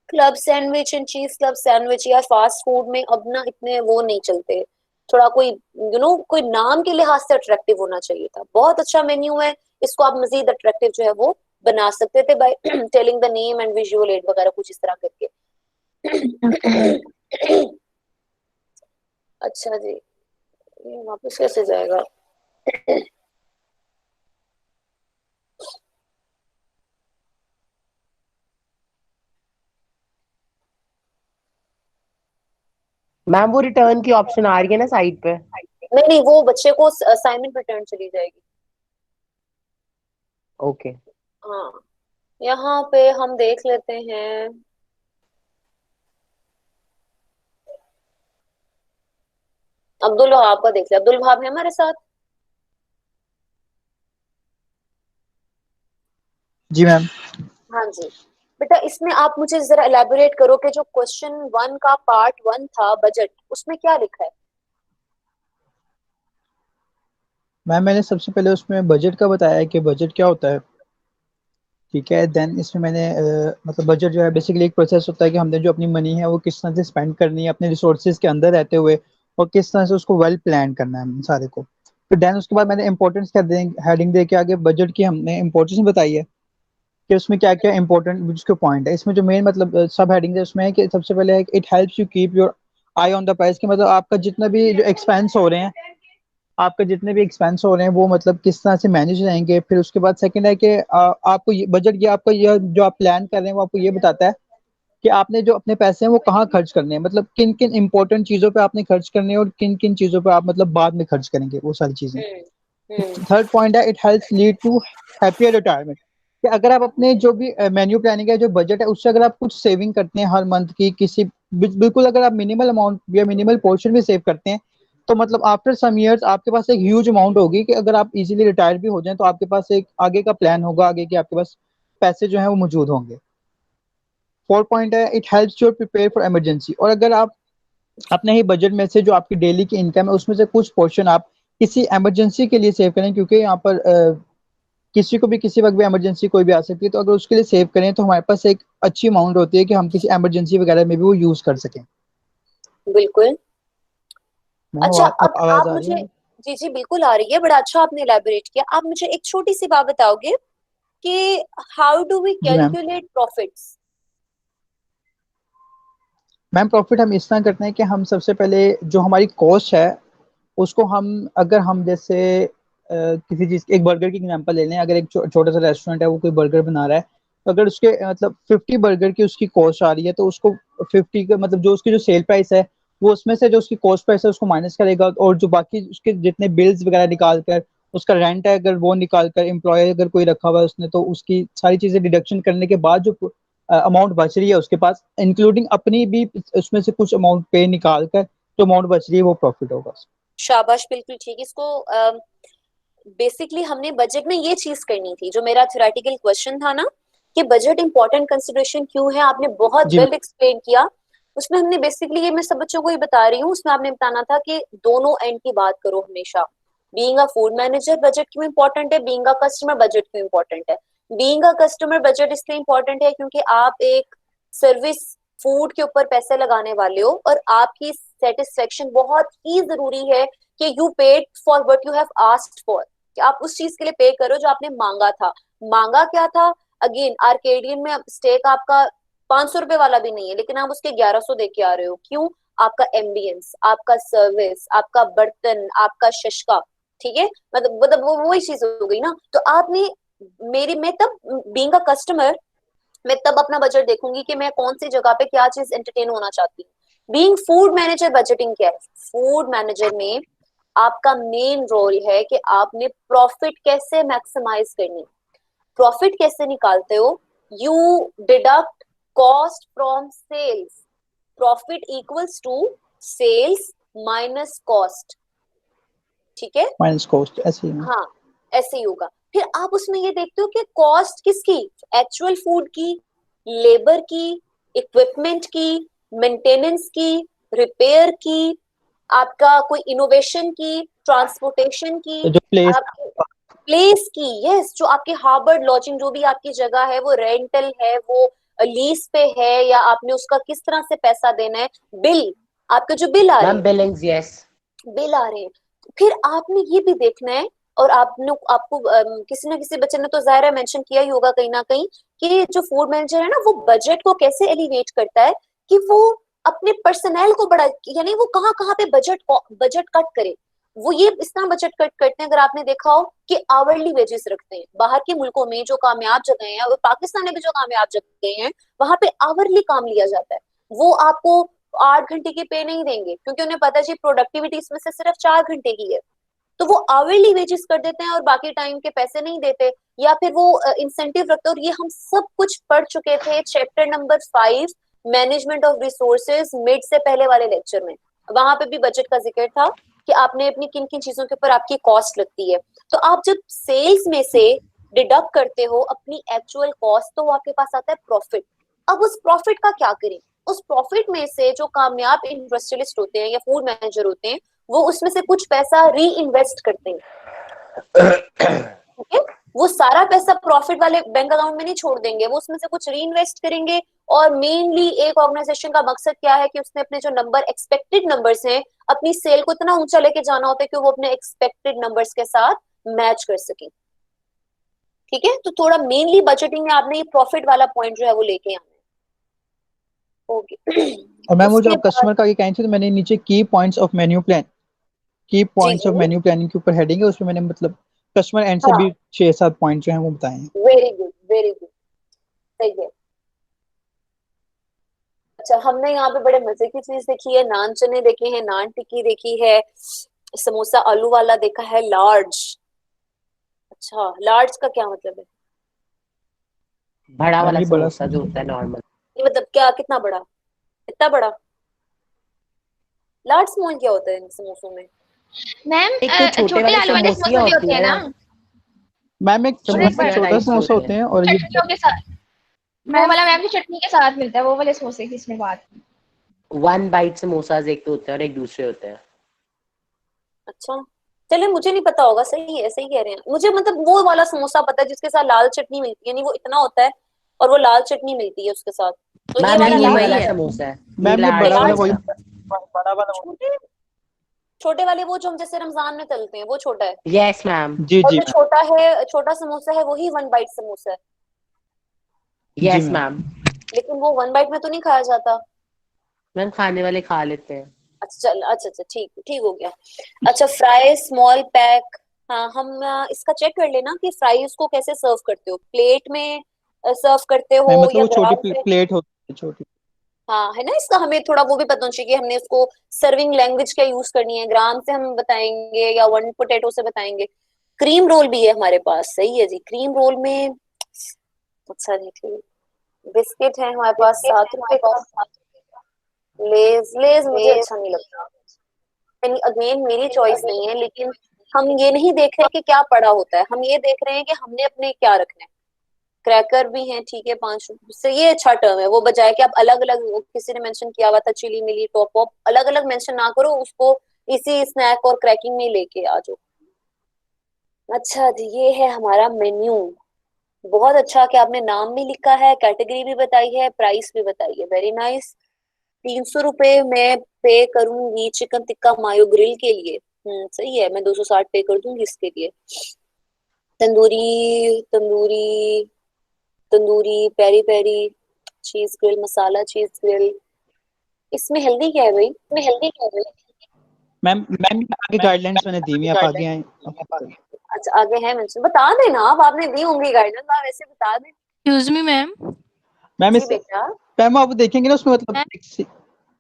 A: क्लब सैंडविच एंड चीज क्लब सैंडविच, या फास्ट फूड में अब ना इतने वो नहीं चलते। थोड़ा कोई कोई नाम के लिहाज से अट्रैक्टिव होना चाहिए था। बहुत अच्छा मेन्यू है, इसको आप मजीद अट्रैक्टिव जो है वो बना सकते थे by telling the name and visual add वगैरह कुछ इस तरह करके।
E: Okay ma'am.
A: अच्छा जी, ये वापस कैसे जाएगा?
C: मैम वो रिटर्न की ऑप्शन आ रही है ना साइड पे?
A: नहीं नहीं, वो बच्चे को असाइनमेंट रिटर्न चली जाएगी।
C: ओके।
A: हाँ, यहाँ पे हम देख लेते हैं। अब्दुल वहाब का देख लिया, अब्दुल वहाब है हमारे साथ।
H: जी मैम।
A: हाँ जी बेटा, इसमें आप मुझे जरा एलैबोरेट करो कि जो क्वेश्चन 1 का पार्ट 1 था बजट, उसमें क्या लिखा है?
H: मैम मैंने सबसे पहले उसमें बजट का बताया है कि बजट क्या होता है। ठीक है। देन इसमें मैंने मतलब बजट जो है बेसिकली एक प्रोसेस होता है कि हमने जो अपनी मनी है वो किस तरह से स्पेंड करनी है अपने रिसोर्सेज के अंदर रहते हुए, और किस तरह से उसको वेल प्लान करना है हमने सारे को। फिर देन उसके बाद मैंने इंपॉर्टेंस का हेडिंग दे के आगे बजट की हमने इंपॉर्टेंस बताई है कि उसमें क्या क्या इंपॉर्टेंट उसके पॉइंट है। इसमें जो मेन मतलब सब हेडिंग है उसमें है कि सबसे पहले है it helps you keep your I on the price, कि मतलब आपका जितना भी जो एक्सपेंस हो रहे हैं, आपके जितने भी एक्सपेंस हो रहे हैं वो मतलब किस तरह से मैनेज रहेंगे। फिर उसके बाद सेकंड है कि आपको बजट ये आपका ये जो आप प्लान कर रहे हैं वो आपको ये बताता है कि आपने जो अपने पैसे हैं वो कहाँ खर्च करने हैं, मतलब किन किन इंपॉर्टेंट चीजों पे आपने खर्च करने हैं और किन किन चीजों पे आप मतलब बाद में खर्च करेंगे वो सारी चीजें। थर्ड पॉइंट है it helps lead to happier retirement, कि अगर आप अपने जो भी मेन्यू प्लानिंग है जो बजट है उससे अगर आप कुछ सेविंग करते हैं हर मंथ की किसी बिल्कुल अगर आप मिनिमल अमाउंट या मिनिमल पोर्शन भी सेव करते हैं तो मतलब आफ्टर सम इयर्स आपके पास एक ह्यूज अमाउंट होगी कि अगर आप इजीली रिटायर भी हो जाएं तो आपके पास एक आगे का प्लान होगा, आगे के आपके पास पैसे जो है वो मौजूद होंगे। फोर्थ पॉइंट है it helps you prepare for emergency, और अगर आप अपने ही बजट में से जो आपकी डेली की इनकम है उसमें से कुछ पोर्शन आप किसी इमरजेंसी के लिए सेव करें, क्योंकि यहाँ पर किसी को भी किसी वक्त भी इमरजेंसी कोई भी आ सकती है, तो अगर उसके लिए सेव करें तो हमारे पास एक अच्छी अमाउंट होती है कि हम किसी इमरजेंसी वगैरह में भी वो यूज कर सकें।
A: बिल्कुल।
H: मैम
A: अच्छा, अब
H: आवाज
A: आप
H: आ रही
A: मुझे,
H: है?
A: जी जी बिल्कुल आ रही है, बड़ा अच्छा आपने elaborate किया। आप मुझे एक छोटी सी बात बताओगे कि how do we
H: ji ma'am.
A: Calculate profits?
H: Ma'am profit हम इस तरह करते हैं कि हम सबसे पहले जो हमारी कॉस्ट है उसको हम अगर हम जैसे किसी चीज एक बर्गर की एग्जांपल ले लें, अगर एक छोटा सा रेस्टोरेंट है वो कोई बर्गर बना रहा है, तो अगर उसके मतलब 50 बर्गर की उसकी कॉस्ट आ रही है तो उसको 50 का मतलब जो उसकी जो सेल प्राइस है वो उसमें से जो उसकी कॉस्ट प्राइस है उसको माइनस करेगा, और जो बाकी उसके जितने बिल्स वगैरह निकाल कर उसका रेंट है अगर वो निकाल कर एम्प्लॉय अगर कोई रखा हुआ है उसने तो उसकी सारी चीजें डिडक्शन करने के बाद जो अमाउंट बच रही है उसके पास इंक्लूडिंग अपनी भी उसमें से कुछ अमाउंट पे निकाल कर जो अमाउंट बच रही है वो प्रॉफिट होगा।
A: शाबाश, बिल्कुल ठीक। इसको बेसिकली हमने बजट में ये चीज करनी थी, जो मेरा थ्योरेटिकल क्वेश्चन था ना कि बजट इंपॉर्टेंट कंसिडरेशन क्यों है, आपने बहुत
H: जी
A: वेल एक्सप्लेन किया। उसमें हमने बेसिकली, ये मैं सब बच्चों को ही बता रही हूँ, उसमें आपने बताना था कि दोनों एंड की बात करो हमेशा। Being a food manager budget क्यों इंपॉर्टेंट है, बीइंग अ कस्टमर बजट क्यों इंपॉर्टेंट है। बीइंग अ कस्टमर बजट इसलिए इंपॉर्टेंट है क्योंकि आप एक सर्विस, फूड के ऊपर पैसे लगाने वाले हो और आपकी सेटिस्फेक्शन बहुत ही जरूरी है कि you paid for what you have asked for, कि आप उस चीज के लिए पे करो जो आपने मांगा था। मांगा क्या था? अगेन आर्केडियन में स्टेक आपका 500 रुपए वाला भी नहीं है, लेकिन आप उसके 1100 दे के आ रहे हो। क्यों? आपका एम्बियंस, आपका सर्विस, आपका बर्तन, आपका शशका। ठीक है, मतलब वो वही चीज हो गई ना। तो आपने मेरी, मैं तब बीइंग अ कस्टमर, मैं तब अपना बजट देखूंगी कि मैं कौन सी जगह पे क्या चीज एंटरटेन होना चाहती हूँ। बीइंग फूड मैनेजर बजटिंग क्या है? फूड मैनेजर में आपका मेन रोल है कि आपने प्रॉफिट कैसे मैक्सिमाइज करनी। प्रॉफिट कैसे निकालते हो? You deduct cost from sales. Profit equals to sales minus cost. ठीक है,
H: माइनस कॉस्ट ऐसे ही।
A: हाँ ऐसे ही होगा। फिर आप उसमें ये देखते हो कि कॉस्ट किसकी? एक्चुअल फूड की, लेबर की, इक्विपमेंट की, मेंटेनेंस की, रिपेयर की, आपका कोई इनोवेशन की, ट्रांसपोर्टेशन की,
H: तो जो प्लेस
A: आपकी प्लेस की, यस, जो आपके हार्बर्ड लॉजिंग जो भी आपकी जगह है, वो रेंटल है, वो लीज पे है, या आपने उसका किस तरह से पैसा देना है, बिल, आपके जो बिल आ रहे
C: मैम
A: हैं,
C: बिलिंग्स यस।
A: बिल आ रहे हैं। फिर आपने ये भी देखना है, और आपने आपको किसी ना किसी बच्चे ने तो जाहिर है मेंशन किया ही होगा कहीं ना कहीं, कि जो फूड मैनेजर है ना वो बजट को कैसे एलिवेट करता है कि वो अपने पर्सनल को बड़ा, यानी वो कहाँ कहाँ पे बजट कट करे। वो ये इस तरह बजट कट करते हैं, अगर आपने देखा हो कि आवरली वेजेस रखते हैं। बाहर के मुल्कों में जो कामयाब जगह हैं, और पाकिस्तान में भी जो कामयाब जगह हैं, वहां पे आवरली काम लिया जाता है। वो आपको 8 घंटे की पे नहीं देंगे, क्योंकि उन्हें पता है जी प्रोडक्टिविटी इसमें से सिर्फ 4 घंटे की है। तो वो आवरली वेजेस कर देते हैं और बाकी टाइम के पैसे नहीं देते, या फिर वो इंसेंटिव रखते हैं। और ये हम सब कुछ पढ़ चुके थे chapter number 5, management of resources, mid से पहले वाले लेक्चर में। वहां पे भी बजट का जिक्र था कि आपने अपनी किन किन चीजों के ऊपर आपकी कॉस्ट लगती है। तो आप जब सेल्स में से डिडक्ट करते हो अपनी एक्चुअल कॉस्ट, तो वो आपके पास आता है प्रॉफिट। अब उस प्रॉफिट का क्या करें? उस प्रॉफिट में से जो कामयाब इंडस्ट्रियलिस्ट होते हैं या फूड मैनेजर होते हैं, वो उसमें से कुछ पैसा री इन्वेस्ट करते हैं। ठीक है, वो सारा पैसा प्रॉफिट वाले बैंक अकाउंट में नहीं छोड़ देंगे, वो उसमें से कुछ री इन्वेस्ट करेंगे। और मेनली एक ऑर्गेनाइजेशन का मकसद क्या है कि उसने अपने जो नंबर एक्सपेक्टेड नंबर्स हैं, अपनी सेल को इतना ऊंचा लेके जाना होता है कि वो अपने एक्सपेक्टेड नंबर्स के साथ मैच कर सके। ठीक है, तो थोड़ा मेनली बजटिंग में आपने ये प्रॉफिट वाला पॉइंट जो है वो लेके आना है। ओके
H: और मैम वो जो
A: उसके
H: आप कस्टमर का ये कहें थे, तो मैंने नीचे key points of menu plan, key points of
A: जी
H: मेन्यू प्लानिंग के ऊपर हेडिंग है, उसमें मैंने मतलब कस्टमर एंड से
A: हाँ,
H: भी 6-7 पॉइंट जो हैं वो बताए हैं।
A: वेरी गुड वेरी गुड, सही है। अच्छा, हमने यहाँ पे बड़े मजे की चीज देखी है, नान चने देखे हैं, नान टिक्की देखी है, समोसा आलू वाला देखा है, लार्ज। अच्छा, लार्ज का क्या मतलब है?
C: बड़ा
H: मैम
C: वाला
H: ये बड़ा
C: समोसा जो होता है नॉर्मल।
A: ये मतलब क्या, कितना बड़ा, इतना बड़ा? लार्ज स्मॉल क्या होता है इन समोसों में?
E: मैम
C: एक तो छोटे
E: छोटे
C: वाले
E: आलू वाले समोसे
C: समोसियाँ
E: भी होते हैं ना,
H: मैम एक
C: समोसे
H: छोटा
C: टाइप के
H: समोसा
C: होते
H: होते हैं और ये
E: चटनियों के साथ, वो वाला मैम जो चटनी के साथ मिलता है, वो वाले समोसे की इसमें बात।
C: वन बाइट समोसाज एक तो होते हैं और एक दूसरे होते हैं।
A: अच्छा, चलिए मुझे नहीं पता होगा, सही है, सही कह रहे हैं। मुझे मतलब वो वाला समोसा पता है जिसके साथ लाल चटनी मिलती है, नहीं वो इतना होता है और वो लाल चटनी मिलती है उसके साथ। तो ये
C: मैम
A: वाला
C: ये
A: लाल
C: वाला समोसा है, ये
H: मैम ये
C: लार्ज
H: बड़ा वाला वही,
C: समोसा।
H: बड़ा वाला
A: छोटे छोटे वाले वो जो हम जैसे रमजान में तलते हैं वो छोटा है,
C: यस मैम,
H: जी
A: और
H: जी
A: जो
H: मैम,
A: छोटा है, छोटा समोसा है वही वन बाइट समोसा है।
H: जी
C: यस
H: मैम।
C: मैम।
A: लेकिन वो वन बाइट में तो नहीं खाया जाता।
C: मैम खाने वाले खा लेते हैं।
A: अच्छा चल, अच्छा अच्छा, ठीक ठीक हो गया। अच्छा, फ्राई स्मॉल पैक, हाँ हम इसका चेक कर लेना कि फ्राइज को कैसे सर्व करते हो, प्लेट में सर्व करते हो
H: मैम मतलब
A: या
H: वो छोटी
A: ग्राम पे?
H: प्लेट होती है, छोटी।
A: हाँ है ना, इसका हमें थोड़ा वो भी पता होना चाहिए कि हमने उसको सर्विंग लैंग्वेज क्या यूज करनी है, ग्राम से हम बताएंगे या वन पोटैटो से बताएंगे। क्रीम रोल भी है हमारे पास, सही है जी, क्रीम रोल में। अच्छा जी ठीक, बिस्किट है हमारे पास 7 रुपए का। लेज, लेज मुझे अच्छा नहीं लगता, यानी अगेन मेरी चॉइस नहीं है, लेकिन हम ये नहीं देख रहे कि क्या पड़ा होता है, हम ये देख रहे हैं कि हमने अपने क्या रखना है। क्रैकर भी हैं, ठीक है, 5 रुपए से, ये अच्छा टर्म है। वो बजाय कि आप अलग अलग, किसी ने मेंशन किया हुआ था चिली मिली टॉप पॉप, अलग अलग मेंशन ना करो उसको, इसी स्नैक और क्रैकिंग में ही लेके आ जाओ। अच्छा जी, ये है हमारा मेन्यू। बहुत अच्छा कि आपने नाम भी लिखा है, कैटेगरी भी बताई है, प्राइस भी बताई है, वेरी नाइस। 300 रुपए मैं पे करूंगी चिकन टिक्का मायो ग्रिल के लिए। सही है, मैं 260 पे कर दूंगी इसके लिए। Tandoori, tandoori, tandoori peri peri, cheese grill, masala cheese grill. इसमें हेल्दी क्या है भाई, इसमें हेल्दी क्या है भाई?
H: मैम आगे गाइडलाइंस मैंने दी हुई है, आप आगे आए।
A: अच्छा आगे है मेंशन, बता देना आप, आपने दी होंगी गाइडेंस, आप ऐसे बता दें।
I: एक्सक्यूज मी मैम,
H: मैम
A: जी
H: इस
A: बेटा,
H: मैम आप देखेंगे ना उसमें मतलब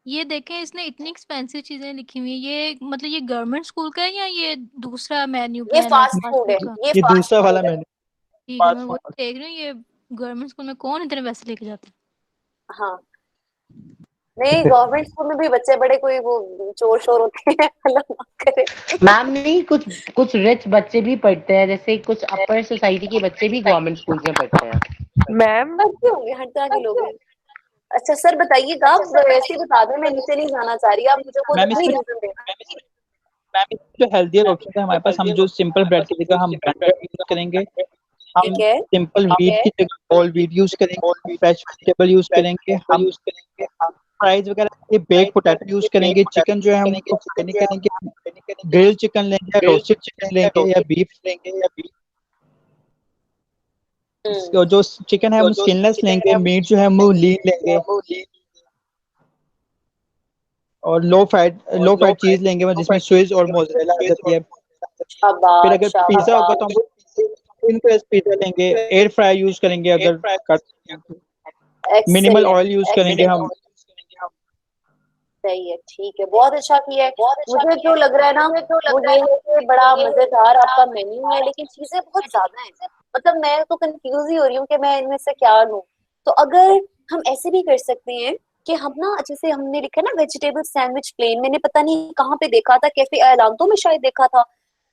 I: ये देखें इसने इतनी एक्सपेंसिव चीजें लिखी हुई है, ये मतलब ये गवर्नमेंट स्कूल का है या ये दूसरा मेन्यू
A: ये
I: प्लान है
A: फास्ट
I: फास्ट
A: फूड है,
I: फूड का?
A: ये
H: ये
A: फास्ट
H: दूसरा वाला
A: फूड है।
H: मैंने
I: ठीक है, मैं वो देख रही हूँ, ये गवर्नमेंट स्कूल में कौन इतने पैसे लेके जाता है?
A: हाँ, नहीं गवर्नमेंट स्कूल में भी बच्चे बड़े कोई वो चोर शोर होते हैं, अल्लाह माफ करे।
C: मैम नहीं, कुछ कुछ रिच बच्चे भी पढ़ते हैं, जैसे कुछ अपर सोसाइटी के बच्चे भी गवर्नमेंट स्कूल में पढ़ते हैं।
J: मैम
A: पढ़ते होंगे, हर तरह के लोग हैं। अच्छा सर बताइएगा, आप वैसे ही बता दें, मैं नीचे नहीं जाना चाह रही, आप मुझे कोई
H: मैम
A: कोई
H: इसमें
A: रीजन देना।
H: मैम जो हेल्दियर ऑप्शन है हमारे पास, हम जो सिंपल ब्रेड की जगह हम ब्रेड यूज करेंगे, हम
A: ठीक है,
H: सिंपल व्हीट की जगह होल व्हीट यूज करेंगे, फ्रेश वेजिटेबल यूज करेंगे, हम फ्राइज वगैरह ये बेक पोटैटो यूज करेंगे, चिकन जो है हम उसको फ्राई नहीं करेंगे, ग्रिल्ड चिकन लेंगे या रोस्टेड चिकन लेंगे या बीफ लेंगे या जो चिकन है हम स्किनलेस लेंगे, मीट जो है हम लीन लेंगे और लो फैट चीज लेंगे जिसमें स्विस और मोज़रेला आ जाती है। फिर
A: शाबाश
H: अगर पिज्जा होगा तो
A: शाबाश,
H: हम इन पिज्जा लेंगे, एयर फ्राई यूज करेंगे, अगर मिनिमल
A: एक्सेलेंट
H: ऑयल यूज करेंगे हम।
A: सही है, ठीक है, बहुत अच्छा किया है। मुझे जो लग रहा है ना वो ये है कि बड़ा मजेदार आपका मेन्यू है, लेकिन चीजें बहुत ज्यादा हैं, मतलब मैं तो कंफ्यूज ही हो रही हूँ कि मैं इनमें से क्या लूं। तो अगर हम ऐसे भी कर सकते हैं कि हम ना, जैसे हमने लिखा ना वेजिटेबल सैंडविच प्लेन, मैंने पता नहीं कहाँ पे देखा था, कैफे एलांतो में शायद देखा था,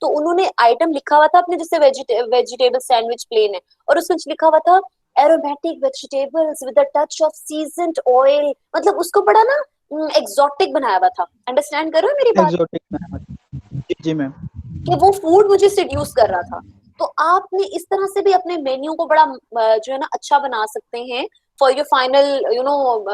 A: तो उन्होंने आइटम लिखा हुआ था अपने, जैसे वेजिटेबल सैंडविच प्लेन है और उसमें लिखा हुआ था aromatic vegetables with a touch of seasoned oil, मतलब उसको बड़ा ना एग्जॉटिक बनाया हुआ था। अंडरस्टैंड कर रहे हो मेरी बात?
H: एक्सोटिक जी मैम।
A: कि वो फूड मुझे सिड्यूस कर रहा था। तो आपने इस तरह से भी अपने मेन्यू को बड़ा जो है ना अच्छा बना सकते हैं फॉर योर फाइनल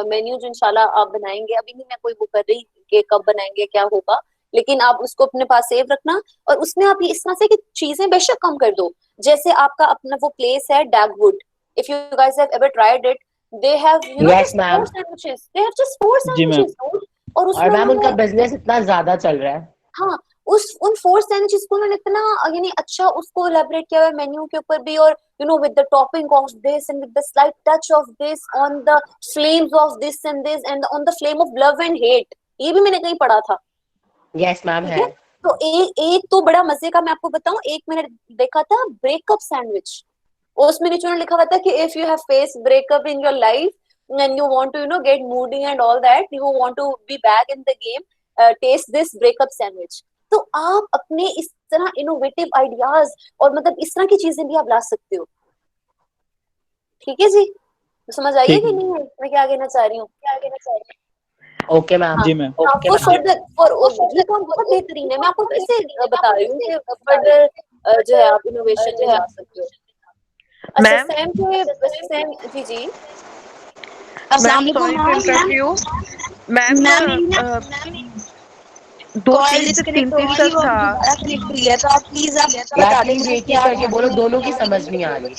A: मेन्यू जो इंशाल्लाह आप बनाएंगे। अभी नहीं मैं कोई वो कर रही कि कब बनाएंगे क्या होगा, लेकिन आप उसको अपने पास सेव रखना और उसमें आप ये इस तरह से कि चीजें बेशक कम कर दो। जैसे आपका अपना वो प्लेस है Dagwood, if you guys have ever tried it, they have
C: yes
A: just
C: ma'am.
A: 4 sandwiches, they have just 4
H: जी मैम।
A: सैंडविचेस और
C: और
A: उसमें
C: मैम उनका
A: उन्होंने
C: बिजनेस इतना ज्यादा चल रहा है।
A: हाँ उन 4 सैंडविचेस को उन्होंने इतना यानी अच्छा उसको एलेबरेट किया हुआ है मेन्यू के ऊपर भी, और with the topping of this and with the slight touch of this on the flames of this and on the flame of love and hate, ये भी मैंने कहीं पढ़ा था।
C: यस मैम
A: ठीक
C: है।
A: है, तो एक तो बड़ा मजे का मैं आपको बताऊं, एक मैंने देखा था ब्रेकअप सैंडविच, उसमें नीचे उन्होंने लिखा हुआ था कि if you have face breakup in your life and you want to get moody and all that, you want to be back in the game, taste this breakup sandwich। तो आप अपने इस तरह इनोवेटिव आइडियाज और मतलब इस तरह की चीजें भी आप ला सकते हो। ठीक है जी, तो समझ आइए
H: ठीक
A: कि
H: है।
A: नहीं है मैं क्या कहना चाह रही हूँ।
C: Okay ma'am.
H: जी मैम।
A: हाँ
C: ओके
A: वो
C: मैम।
A: फर्दर ये तो बहुत बेहतरीन है, मैं आपको ऐसे बता रही हूँ कि फर्दर जो है आप इनोवेशन में जा सकते हो। अच्छा
J: मैम
A: सैम जी जी
J: ma'am sorry to interrupt you. Ma'am दो तीस से तीन तीस तक था।
C: यार प्लीज एक एक करके बोलो, दोनों की समझ नहीं आ रही।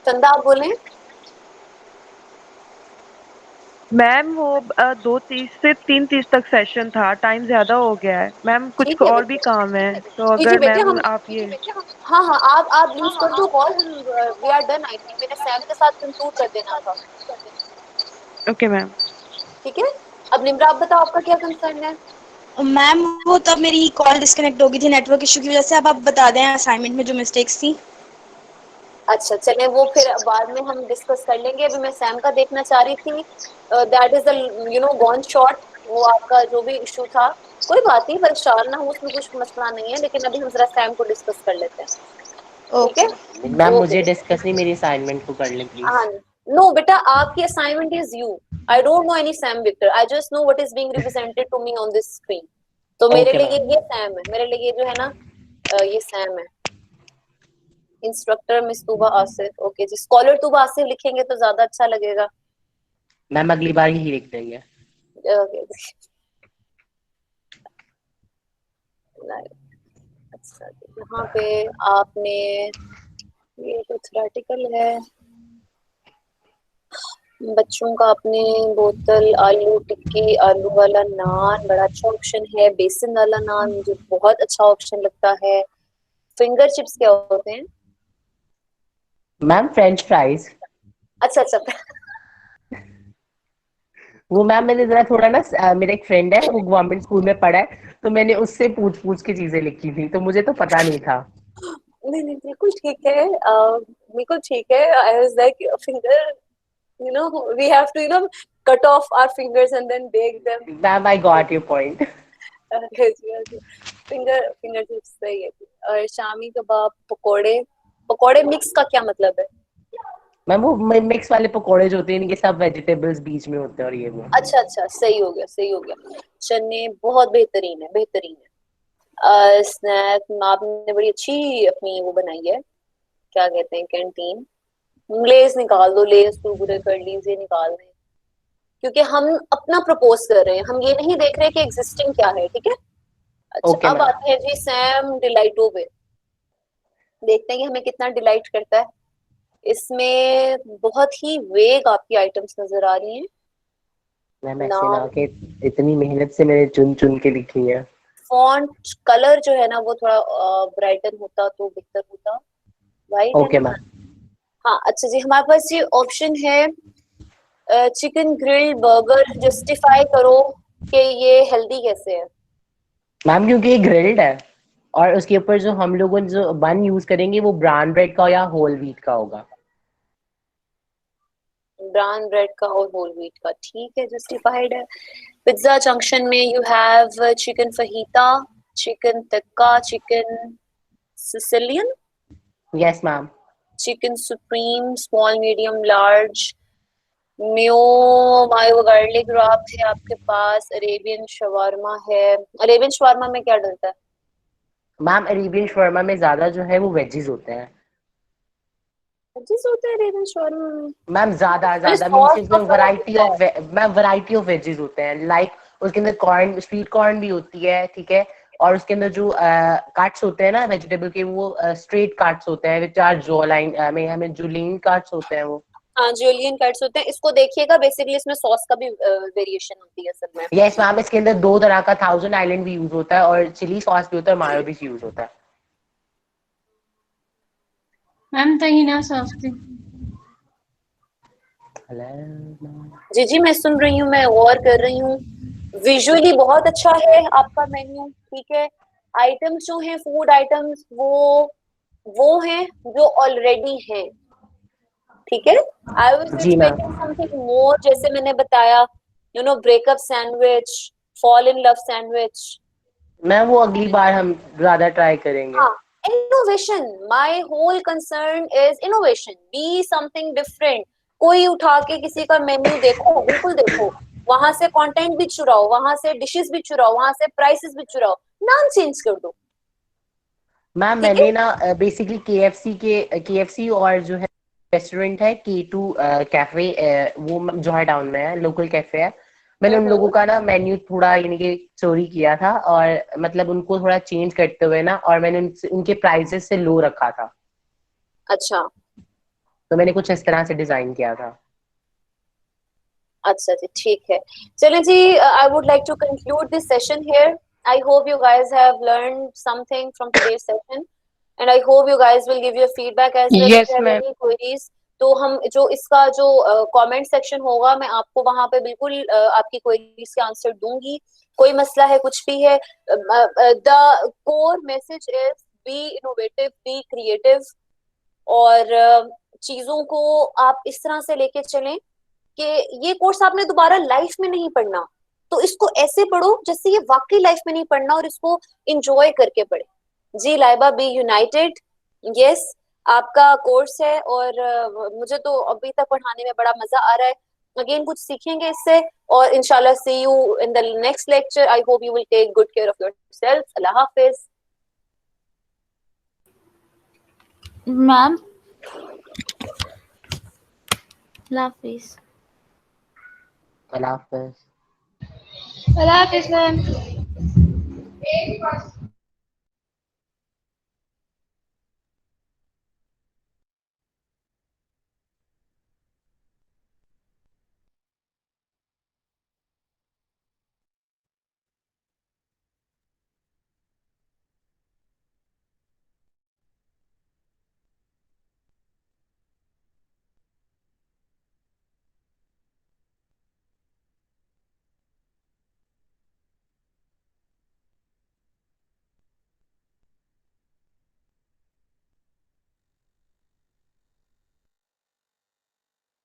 A: चंदा आप बोले।
J: मैम वो 2:30 से 3:30 तक सेशन था, टाइम ज्यादा हो गया है मैम, कुछ
A: ठीक है
J: और भी काम है तो
A: जी जी
J: अगर
A: बेटे
J: मैम
A: हम
J: आप ये
A: हाँ हाँ आप यूज कर दो call, we are done. I think मैंने सैम के साथ कंक्लूड कर देना था।
J: Okay ma'am.
A: ठीक है, अब निम्रा आप बताओ आपका क्या कंसर्न है।
K: मैम वो तब मेरी कॉल डिस्कनेक्ट हो गई थी नेटवर्क इशू की वजह से। अब आप बता दें असाइनमेंट में जो मिस्टेक्स थी।
A: अच्छा चले वो फिर बाद में हम डिस्कस कर लेंगे, अभी मैं सैम का देखना चाह रही थी। That is the gone shot, वो आपका जो भी इशू था कोई बात नहीं, परेशान ना हो, उसमें कुछ मसला नहीं है, लेकिन अभी हम जरा सैम को डिस्कस कर लेते हैं। ठीक है
C: मैम
A: ओके।
C: मुझे डिस्कस नहीं, मेरी असाइनमेंट को कर लें
A: हाँ
C: प्लीज।
A: नो बेटा आपकी assignment is you, I don't know any Sam Victor, I just know what is being represented to me on this screen. तो मेरे
C: ओके
A: लिए
C: मैम।
A: ये सैम है, मेरे लिए ये जो है ना ये सैम है। इंस्ट्रक्टर मिस तुबा आसिफ, ओके जी, स्कॉलर तुबा आसिफ लिखेंगे तो ज्यादा अच्छा लगेगा।
C: मैम अगली बार यही लिख देंगे।
A: ओके अच्छा यहाँ पे आपने ये तो थ्योरेटिकल है, बच्चों का अपने बोतल आलू टिक्की आलू वाला नान बड़ा अच्छा ऑप्शन है, बेसन वाला नान मुझे बहुत अच्छा ऑप्शन लगता है। फिंगर चिप्स क्या होते हैं।
C: Ma'am French fries.
A: अच्छा अच्छा
C: वो मैम मैंने जरा थोड़ा ना मेरा एक फ्रेंड है वो गवर्नमेंट स्कूल में पढ़ा है, तो मैंने उससे पूछ पूछ के चीजें लिखी थी, तो मुझे तो पता नहीं था।
A: नहीं नहीं बिल्कुल ठीक है, बिल्कुल ठीक है। I was like finger, we have to cut off our fingers and then bake them।
C: Ma'am I got your point.
A: Finger chips सही है। और शामी कबाब पकोड़े, पकोड़े मिक्स का क्या मतलब है।
C: मैम वो मिक्स वाले पकोड़े जो होते हैं इनके सब वेजिटेबल्स बीच में होते हैं और ये वो।
A: अच्छा अच्छा सही हो गया सही हो गया। चने बहुत बेहतरीन है बेहतरीन है। स्नैक आपने बड़ी अच्छी अपनी वो बनाई है, क्या कहते हैं कैंटीन। लेस निकाल दो, लेस कुरकुरे कर लीजिए निकाल दें, क्योंकि हम अपना प्रपोज कर रहे हैं, हम ये नहीं देख रहे कि एग्जिस्टिंग क्या है। ठीक है अच्छा
C: ओके
A: अब
C: मैम।
A: आते हैं जी सैम डिलाइटो पे, देखते हैं कि हमें कितना डिलाइट करता है। इसमें बहुत ही वेग आपकी आइटम्स नजर आ रही हैं।
C: मैम ऐसे ना
A: नाम
C: कि इतनी मेहनत से मैंने चुन चुन के लिखी है।
A: फॉन्ट कलर जो है ना वो थोड़ा ब्राइटन होता तो बेहतर होता। वाइट है
C: ओके
A: ना।
C: मैम।
A: हाँ अच्छा जी हमारे पास ये ऑप्शन है चिकन ग्रिल बर्गर, जस्टिफाई करो कि ये हेल्दी कैसे है।
C: मैम क्योंकि ये ग्रिल्ड है और उसके ऊपर जो हम लोगों जो बन यूज करेंगे वो ब्राउन ब्रेड का या होल व्हीट का होगा।
A: ब्राउन ब्रेड का और होल व्हीट का, ठीक है जस्टिफाइड है। पिज्जा जंक्शन में you have chicken fajita, chicken tikka, chicken Sicilian,
C: yes ma'am.
A: Chicken supreme, small medium large, mayo mayo garlic rope है आपके पास, अरेबियन शवारमा है। अरेबियन शवारमा में क्या डलता है?
C: मैम अरेबियन शवर्मा में ज्यादा जो है वो वेजीज होते हैं
A: वेजीज होते हैं अरेबियन शवारमा में?
C: मैम, ज्यादा
A: मुझे
C: ज्यादा मीन्स
A: सॉस
C: इसमें
A: का फर्क
C: वैरायटी
A: दिखता
C: ऑफ
A: है।
C: मैम वैरायटी ऑफ वेजीज होते हैं, लाइक उसके अंदर कॉर्न, स्वीट कॉर्न भी होती है, ठीक है, और उसके अंदर जो काट्स होते हैं ना वेजिटेबल के, वो स्ट्रेट काट्स होते हैं विच आर जॉ लाइन में, हमें जो लीन काट्स होते हैं वो।
A: हाँ, जुलियन कट्स होते हैं। इसको देखिएगा, बेसिकली इसमें सॉस का भी वेरिएशन होती है असल में।
C: यस मैम, इसके अंदर दो तरह का थाउजेंड आइलैंड भी यूज होता है और चिली सॉस भी होता है और मायो भी यूज होता है।
L: मैम तहीना सॉस भी।
A: जी जी, मैं सुन रही हूँ, मैं गौर कर रही हूँ। विजुअली बहुत अच्छा है आपका मेन्यू, ठीक है। आइटम्स जो हैं, फूड आइटम्स, वो हैं जो ऑलरेडी हैं, ठीक है। आई वाज
C: जी मैम।
A: एक्सपेक्टिंग समथिंग मोर, जैसे मैंने बताया, breakup sandwich, fall in love sandwich.
C: Ma'am वो अगली बार हम ज्यादा ट्राई करेंगे।
A: हाँ, innovation, my whole concern is innovation, be something different. कोई उठा के किसी का मेन्यू देखो, बिल्कुल देखो, वहां से कंटेंट भी चुराओ, वहां से डिशेस भी चुराओ, वहां से प्राइसेस भी चुराओ, नाम चेंज कर दो।
C: मैम
A: ठीक है,
C: मैंने ना बेसिकली केएफसी और जो है रेस्टोरेंट है K2 कैफे, वो जॉय टाउन में है, लोकल कैफे है। मैंने उन लोगों का ना मेन्यू थोड़ा यानी कि चोरी किया था, और मतलब उनको थोड़ा चेंज करते हुए ना, और मैंने उनके प्राइसेस से लो रखा था,
A: अच्छा
C: तो मैंने कुछ इस तरह से डिजाइन किया था।
A: अच्छा जी, ठीक है। चलिए जी, I would like to conclude this session here. I hope you guys have learned something from today's session, and I hope you guys will give your feedback as well if
J: yes
A: you have
J: ma'am.
A: Any queries. तो हम जो इसका जो कमेंट सेक्शन होगा, मैं आपको वहां पे बिल्कुल आपकी क्वेरीज के आंसर दूंगी। कोई मसला है, कुछ भी है, the core message is B innovative, be creative, और चीजों को आप इस तरह से लेके चलें कि ये कोर्स आपने दोबारा लाइफ में नहीं पढ़ना, तो इसको ऐसे पढ़ो जैसे ये वाकई लाइफ में नहीं पढ़ना, और इसको इंजॉय करके पढ़े। जी लाइबा, बी यूनाइटेड। यस, आपका कोर्स है, और मुझे तो अभी तक पढ़ाने में बड़ा मजा आ रहा है। अगेन कुछ सीखेंगे इससे, और इंशाल्लाह see you in the next lecture. I hope you will take good care of yourself. अल्लाह हाफिज।
D: मैम हाफिज।
C: अल्लाह हाफिज।
K: अल्लाह हाफिज मैम।